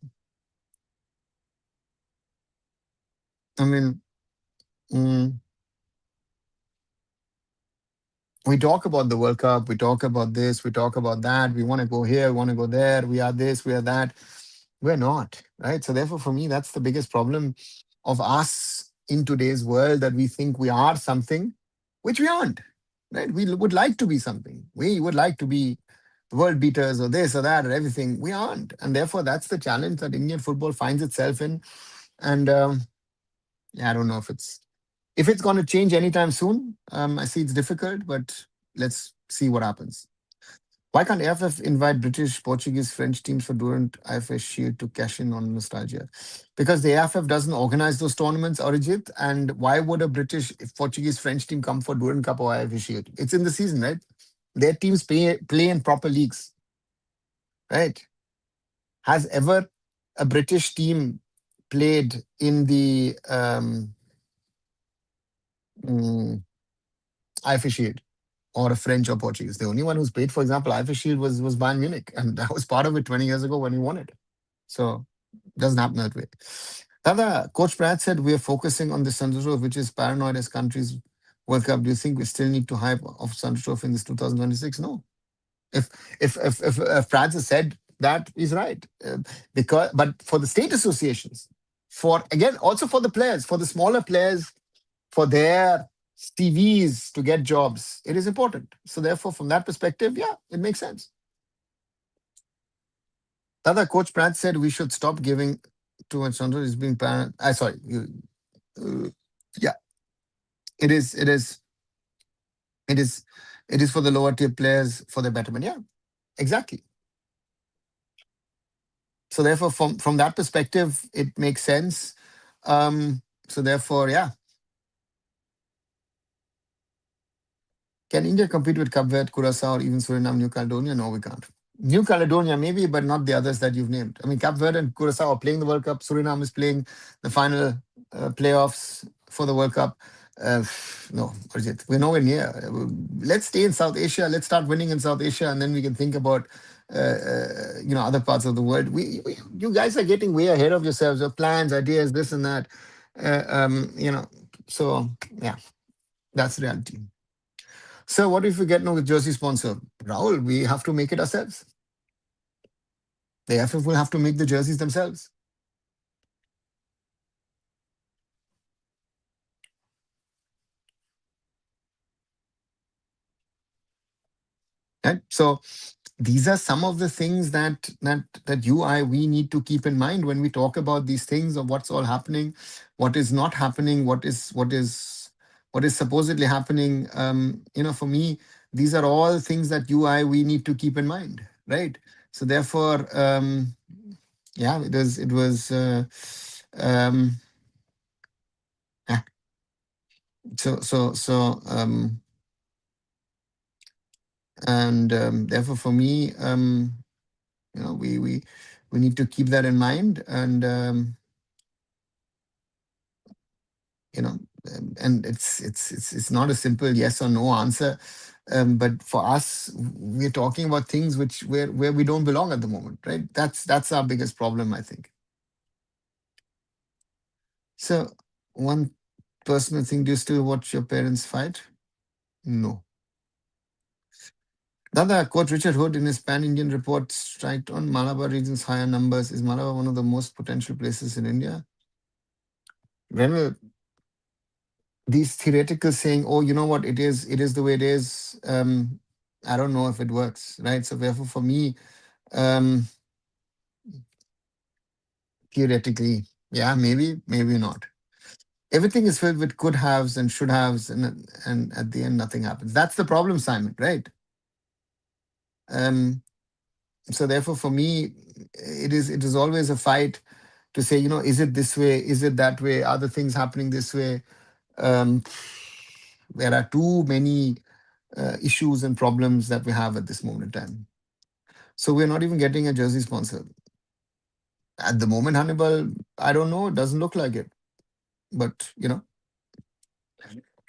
I mean, mm, we talk about the World Cup, we talk about this, we talk about that. We want to go here, we want to go there. We are this, we are that. We're not, right? So therefore, for me, that's the biggest problem of us in today's world, that we think we are something which we aren't, right? We would like to be something. We would like to be the world beaters or this or that or everything. We aren't, and therefore that's the challenge that Indian football finds itself in. And yeah, I don't know if it's going to change anytime soon. I see it's difficult, but let's see what happens. Why can't AFF invite British, Portuguese, French teams for Durant IFF Shield to cash in on nostalgia? Because the AFF doesn't organize those tournaments, Arijit. And why would a British, Portuguese, French team come for Durant Cup or IFF Shield? It's in the season, right? Their teams play in proper leagues, right? Has ever a British team played in the mm, IFF Shield, or a French or Portuguese? The only one who's played, for example, IFF Shield was Bayern Munich, and that was part of it 20 years ago when we won it. So it doesn't happen that way. Dada, Coach Pratt said we are focusing on the Sanjay, which is paranoid as countries World Cup. Do you think we still need to hype of Sanjay in this 2026? No. If if France has said that, he's right. Because but for the state associations, for again also for the players, for the smaller players, for their CVs to get jobs, it is important. So therefore, from that perspective, yeah, it makes sense. Tata, Coach Pratt said we should stop giving too much under is being parent. I sorry, uh, yeah, it is, it is, it is, it is for the lower tier players for the betterment. Yeah, exactly. So therefore, from that perspective, it makes sense. So therefore, yeah, can India compete with Cape Verde, Curacao, or even Suriname, New Caledonia? No, we can't. New Caledonia, maybe, but not the others that you've named. I mean, Cape Verde and Curacao are playing the World Cup. Suriname is playing the final playoffs for the World Cup. Uh, no, Arjit, we're nowhere near. Let's stay in South Asia. Let's start winning in South Asia, and then we can think about other parts of the world. You guys are getting way ahead of yourselves. Your plans, ideas, this and that. Uh, um, you know, so yeah, that's reality. So what if we get no jersey sponsor? Rahul, we have to make it ourselves. The AFF will have to make the jerseys themselves. Right? So these are some of the things that we need to keep in mind when we talk about these things of what's all happening, what is not happening, what is supposedly happening. For me, these are all things that we need to keep in mind, right? So therefore, yeah, it was um, yeah. So and therefore for me, we need to keep that in mind, and you know and it's not a simple yes or no answer, but for us, we're talking about things where we don't belong at the moment, right? That's our biggest problem, I think. So one personal thing, do you still watch your parents fight? No. Dada, Coach Richard Hood in his pan-Indian report striked on Malabar region's higher numbers. Is Malabar one of the most potential places in India? Well, these theoretical saying, oh, you know what, it is the way it is. I don't know if it works, right? So therefore, for me, um, theoretically, yeah, maybe not. Everything is filled with could haves and should haves, and at the end, nothing happens. That's the problem, Simon, right? Um, so therefore, for me, it is always a fight to say, is it this way? Is it that way? Are the things happening this way? Um, there are too many issues and problems that we have at this moment in time. So we're not even getting a jersey sponsor at the moment. Hannibal, I don't know. It doesn't look like it, but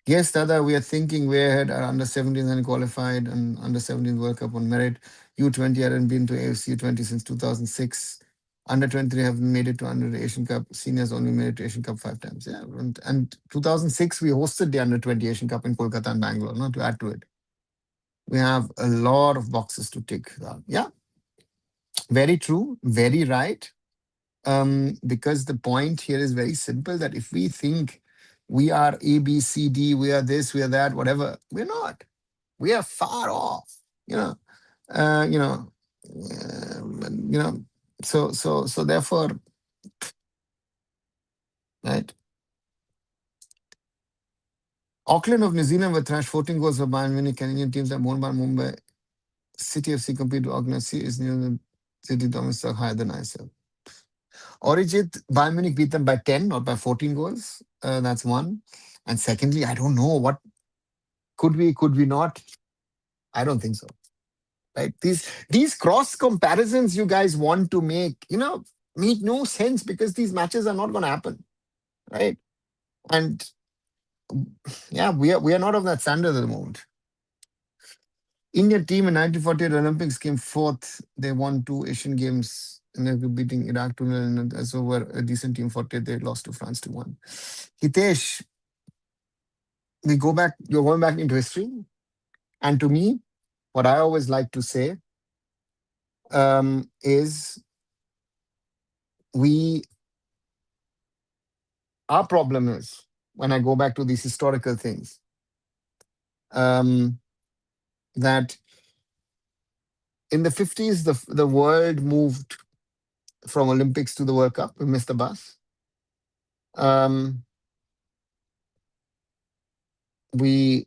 yes, Dada, we are thinking way ahead. Our under 17s and qualified and under 17 World Cup on merit. U20 hadn't been to AFC U20 since 2006. Under 23 have made it to under Asian Cup. Seniors only made it to Asian Cup 5 times. Yeah, and 2006 we hosted the under 20 Asian Cup in Kolkata and Bangalore. Not to add to it, we have a lot of boxes to tick. Yeah, very true, very right. Because the point here is very simple, that if we think we are A, B, C, D, we are this, we are that, whatever, we're not. We are far off. You know, uh, you know, you know. So therefore, right. Auckland of New Zealand were thrashed 14 goals for Bayern Munich. Canadian teams that won by Mumbai City FC compete to organize is New Zealand City domestic higher than ISL. Origit, Bayern Munich beat them by 10, not by 14 goals. That's one. And secondly, I don't know what could we not? I don't think so. Right? These cross comparisons you guys want to make, make no sense, because these matches are not going to happen, right? And yeah, we are not of that standard at the moment. Indian team in 1948 Olympics came fourth. They won two Asian Games and they're beating Iraq 2-0. And as over a decent team 48, they lost to France 2-1. Hitesh, you're going back into history. And to me, what I always like to say is we our problem is, when I go back to these historical things, um, that in the 50s, the world moved from Olympics to the World Cup. We missed the bus. Um, we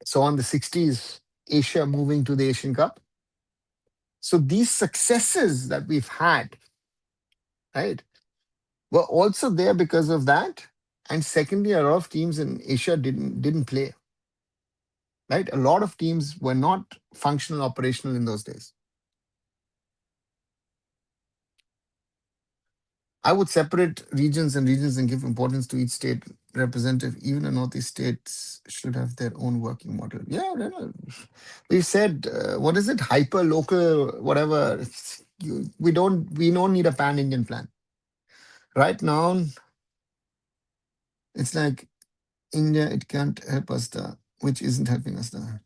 saw in the 60s Asia moving to the Asian Cup. So these successes that we've had, right, were also there because of that. And secondly, a lot of teams in Asia didn't play. Right, a lot of teams were not functional, operational in those days. I would separate regions and give importance to each state representative. Even the Northeast states should have their own working model. Yeah, no, no. We said, what is it? Hyper local, whatever. We don't need a pan Indian plan. Right now, it's like India, it can't help us there, which isn't helping us there.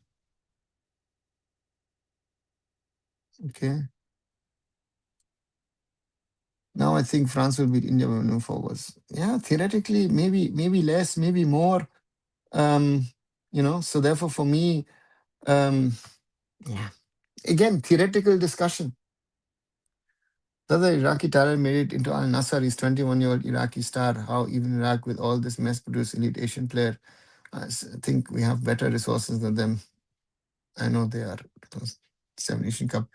Okay. Now I think France will beat India when we move forwards. Yeah, theoretically, maybe less, maybe more. Um, so therefore for me, um, yeah. Again, theoretical discussion. The other Iraqi talent made it into Al Nassr. He's 21-year-old Iraqi star. How even Iraq, with all this mess, produce elite Asian player? Think we have better resources than them. I know they are 7 Asian Cup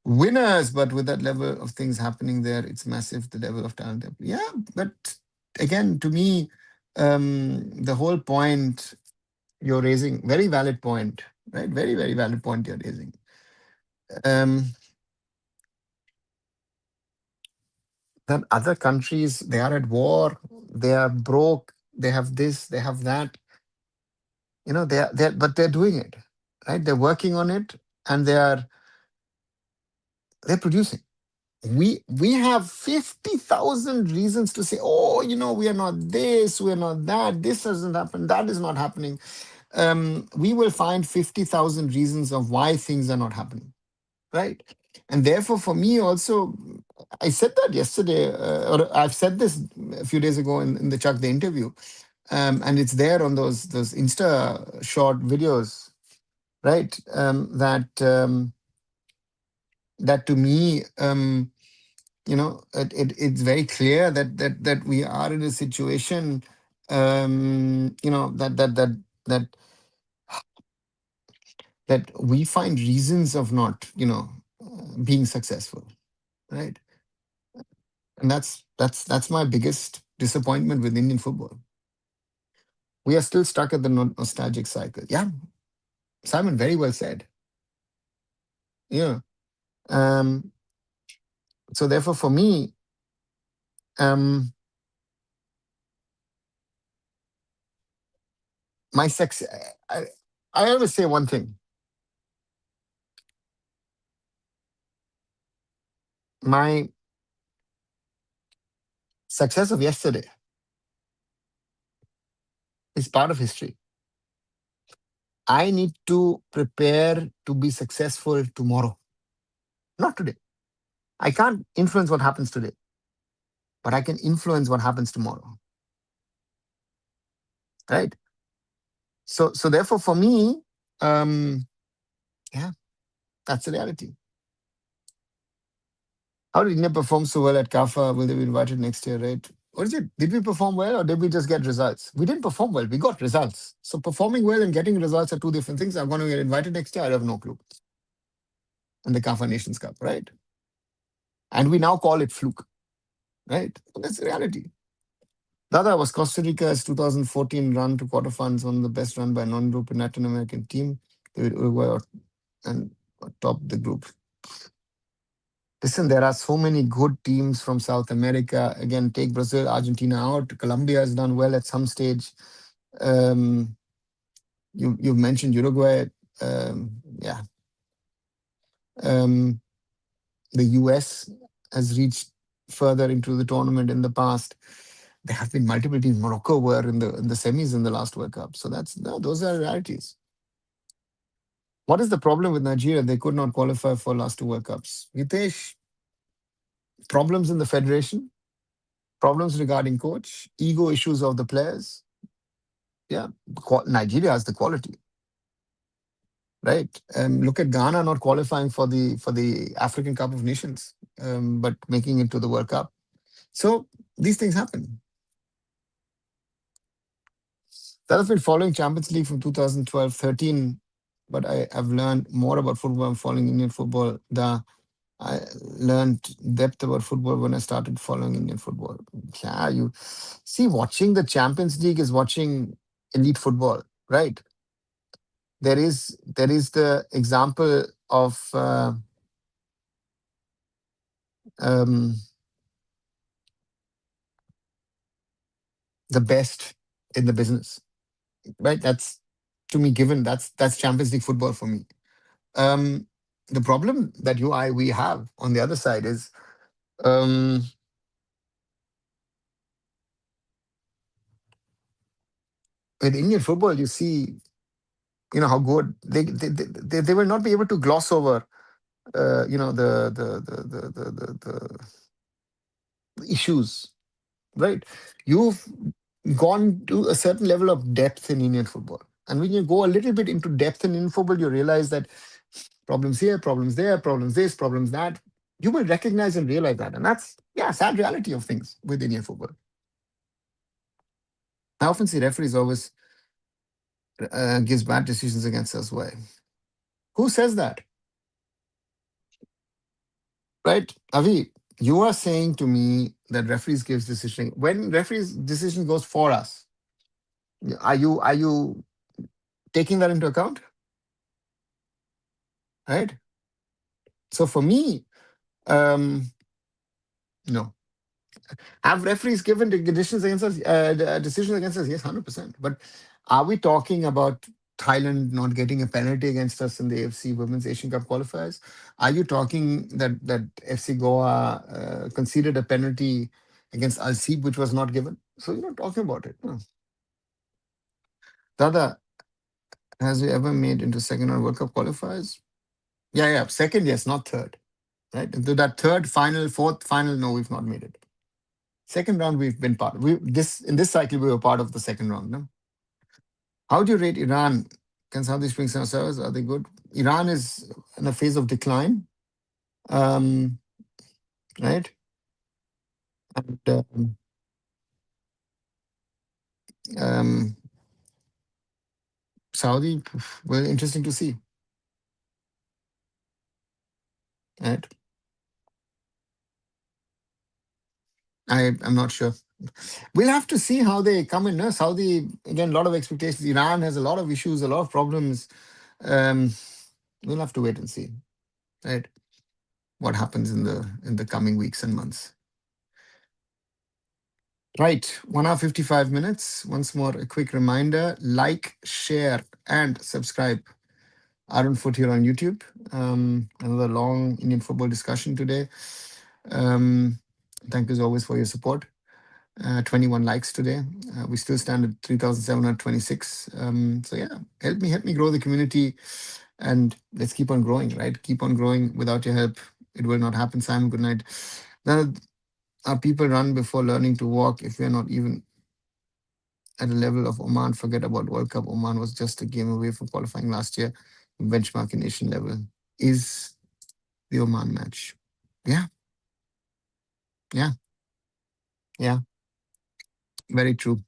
winners, but with that level of things happening there, it's massive, the level of talent. Yeah, but again, to me, the whole point you're raising, very valid point, right? Very, very valid point you're raising. Um, that other countries, they are at war, they are broke, they have this, they have that. But they're doing it, right? They're working on it, and they're producing. We have 50,000 reasons to say, oh, we are not this, we are not that, this doesn't happen, that is not happening. We will find 50,000 reasons of why things are not happening, right? And therefore, for me also, I said that yesterday, or I've said this a few days ago in the Chuck the interview, and it's there on those Insta short videos, right? That to me, it's very clear that we are in a situation, that that we find reasons of not, being successful, right? And that's my biggest disappointment with Indian football. We are still stuck at the nostalgic cycle. Yeah, Simon very well said. Yeah. Um, so therefore, for me, um, my success. I always say one thing. My success of yesterday is part of history. I need to prepare to be successful tomorrow, not today. I can't influence what happens today, but I can influence what happens tomorrow, right? So therefore, for me, um, yeah, that's the reality. How did India perform so well at CAFA? Will they be invited next year, right? What is it? Did we perform well or did we just get results? We didn't perform well. We got results. So performing well and getting results are two different things. I'm going to get invited next year. I have no clue. In the CAFA Nations Cup, right? And we now call it fluke, right? Well, that's the reality. Dada was Costa Rica's 2014 run to quarterfinals, one of the best run by a non-European Latin American team. They would Uruguay and top the group. Listen, there are so many good teams from South America. Again, take Brazil, Argentina out. Colombia has done well at some stage. Um, you've mentioned Uruguay. Yeah. Um, the US has reached further into the tournament in the past. There have been multiple teams. Morocco were in the semis in the last World Cup. So that's no, those are realities. What is the problem with Nigeria? They could not qualify for last two World Cups. Hitesh, problems in the federation, problems regarding coach, ego issues of the players. Yeah, Nigeria has the quality, right? Look at Ghana not qualifying for the African Cup of Nations, but making it to the World Cup. So these things happen. That has been following Champions League from 2012-13, but I've learned more about football. I'm following Indian football. I learned depth about football when I started following Indian football. Yeah, you see, watching the Champions League is watching elite football, right? There is the example of um, the best in the business, right? That's to me given. That's Champions League football for me. Um, the problem that we have on the other side is um, with Indian football. You see, how good they will not be able to gloss over the issues, right? You've gone to a certain level of depth in Indian football, and when you go a little bit into depth in Indian football, you realize that problems here, problems there, problems this, problems that. You will recognize and realize that, and that's sad reality of things with Indian football. I often see referees always gives bad decisions against us. Why? Who says that? Right, Avi? You are saying to me that referees gives decision when referees decision goes for us. Are you taking that into account? Right. So for me, um, no. Have referees given decisions against us? Decisions against us? Yes, 100%. But are we talking about Thailand not getting a penalty against us in the AFC Women's Asian Cup qualifiers? Are you talking that FC Goa conceded a penalty against Al Seeb, which was not given? So you're not talking about it. No. Dada, has we ever made into second or World Cup qualifiers? Yeah, yeah. Second, yes, not third. Right? Into that third final, fourth final, no, we've not made it. Second round we've been part. We this in this cycle we were part of the second round. No? How do you rate Iran? Can Saudi Springs and service? Are they good? Iran is in a phase of decline, um, right? And um, Saudi, well, interesting to see, right? I'm not sure. We'll have to see how they come in. No? Saudi, again, a lot of expectations. Iran has a lot of issues, a lot of problems. Um, we'll have to wait and see, right? What happens in the coming weeks and months. Right, 1 hour 55 minutes. Once more, a quick reminder: like, share, and subscribe. Arun Foot here on YouTube. Another long Indian football discussion today. Um, thank you as always for your support. 21 likes today. We still stand at 3,726. So yeah, help me grow the community, and let's keep on growing. Right, keep on growing. Without your help, it will not happen. Simon, good night. Now, our people run before learning to walk. If we are not even at a level of Oman, forget about World Cup. Oman was just a game away from qualifying last year. Benchmark in nation level is the Oman match. Yeah, yeah, yeah. Very true.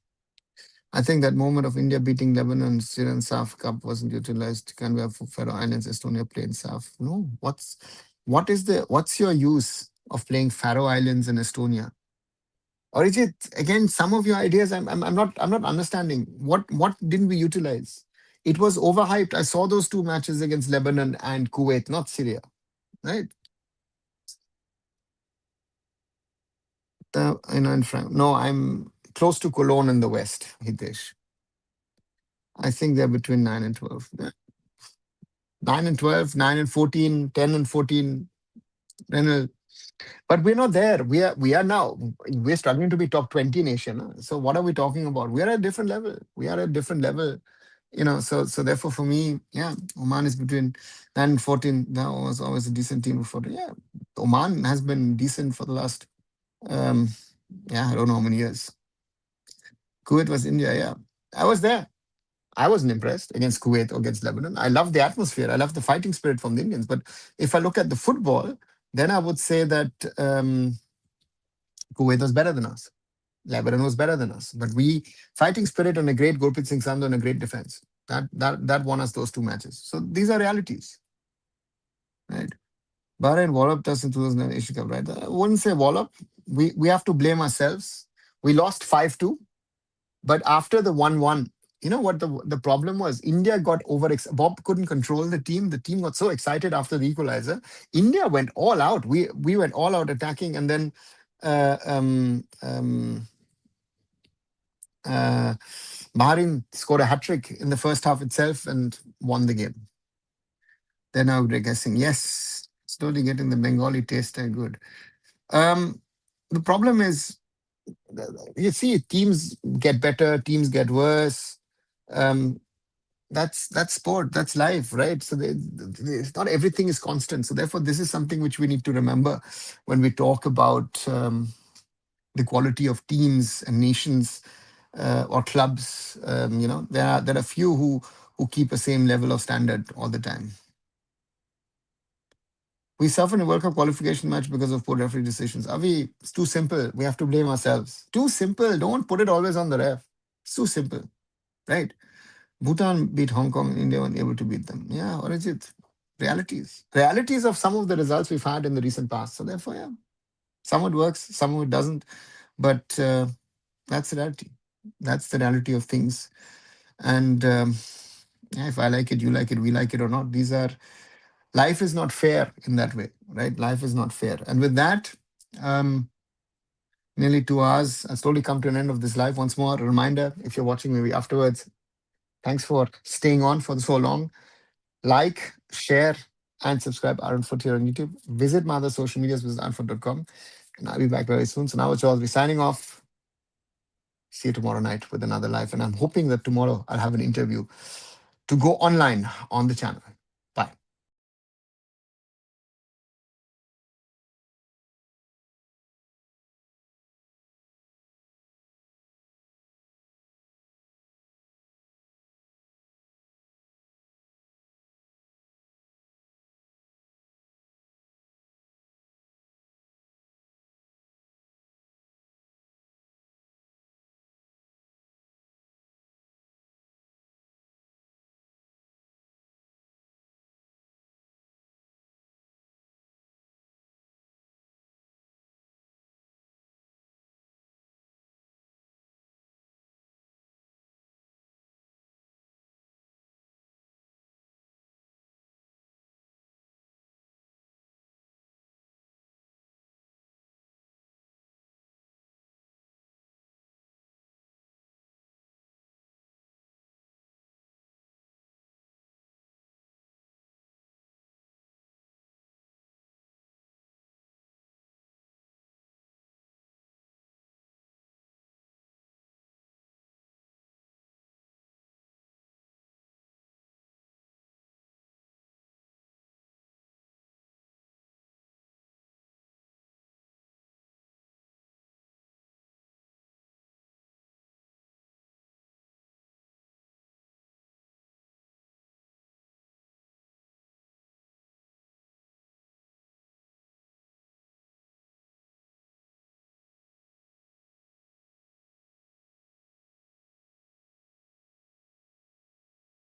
I think that moment of India beating Lebanon, Syrian SAF Cup wasn't utilized. Can we have Faroe Islands, Estonia playing SAF? No. What's your use of playing Faroe Islands and Estonia? Or is it again some of your ideas? I'm not understanding. What didn't we utilize? It was overhyped. I saw those two matches against Lebanon and Kuwait, not Syria. Right? In France. No, I'm close to Cologne in the west, Hitesh. I think they're between 9 and 12. Yeah. 9 and 12, 9 and 14, 10 and 14. Renal. But we're not there. We are now. We're struggling to be top 20 nation. Huh? So what are we talking about? We are at a different level. We are at a different level. So therefore for me, yeah, Oman is between 9 and 14. That was always a decent team before. Yeah. Oman has been decent for the last um yeah, I don't know how many years. Kuwait was India, yeah. I was there. I wasn't impressed against Kuwait or against Lebanon. I love the atmosphere. I love the fighting spirit from the Indians. But if I look at the football, then I would say that Kuwait was better than us. Lebanon was better than us. But we fighting spirit and a great Gurpreet Singh Sandhu and a great defense. That won us those two matches. So these are realities, right? Bahrain walloped us in 2009 Asia Cup, right? I wouldn't say wallop. We have to blame ourselves. We lost 5-2. But after the 1-1, you know what the problem was? India got over. Bob couldn't control the team. The team got so excited after the equalizer. India went all out. We went all out attacking, and then uh, um, um, uh, Bahrain scored a hat trick in the first half itself and won the game. They're now regressing. Yes, slowly getting the Bengali taste and good. Um, the problem is, you see, teams get better, teams get worse. Um, that's sport, that's life, right? So it's not everything is constant. So therefore this is something which we need to remember when we talk about the quality of teams and nations or clubs. There are few who keep a same level of standard all the time. We suffered in a World Cup qualification match because of poor referee decisions. Avi, it's too simple. We have to blame ourselves. Too simple. Don't put it always on the ref. It's too simple, right? Bhutan beat Hong Kong and India weren't able to beat them. Yeah, what is it? Realities. Realities of some of the results we've had in the recent past. So therefore, yeah, some of it works, some of it doesn't. But that's the reality. That's the reality of things. And yeah, if I like it, you like it, we like it or not. Life is not fair in that way, right? Life is not fair. And with that, um, nearly 2 hours, I slowly come to an end of this live. Once more, a reminder, if you're watching maybe afterwards, thanks for staying on for so long. Like, share, and subscribe Arun Foot here on YouTube. Visit my other social medias, visit arunfoot.com. And I'll be back very soon. So now it's all. We're signing off. See you tomorrow night with another live. And I'm hoping that tomorrow I'll have an interview to go online on the channel.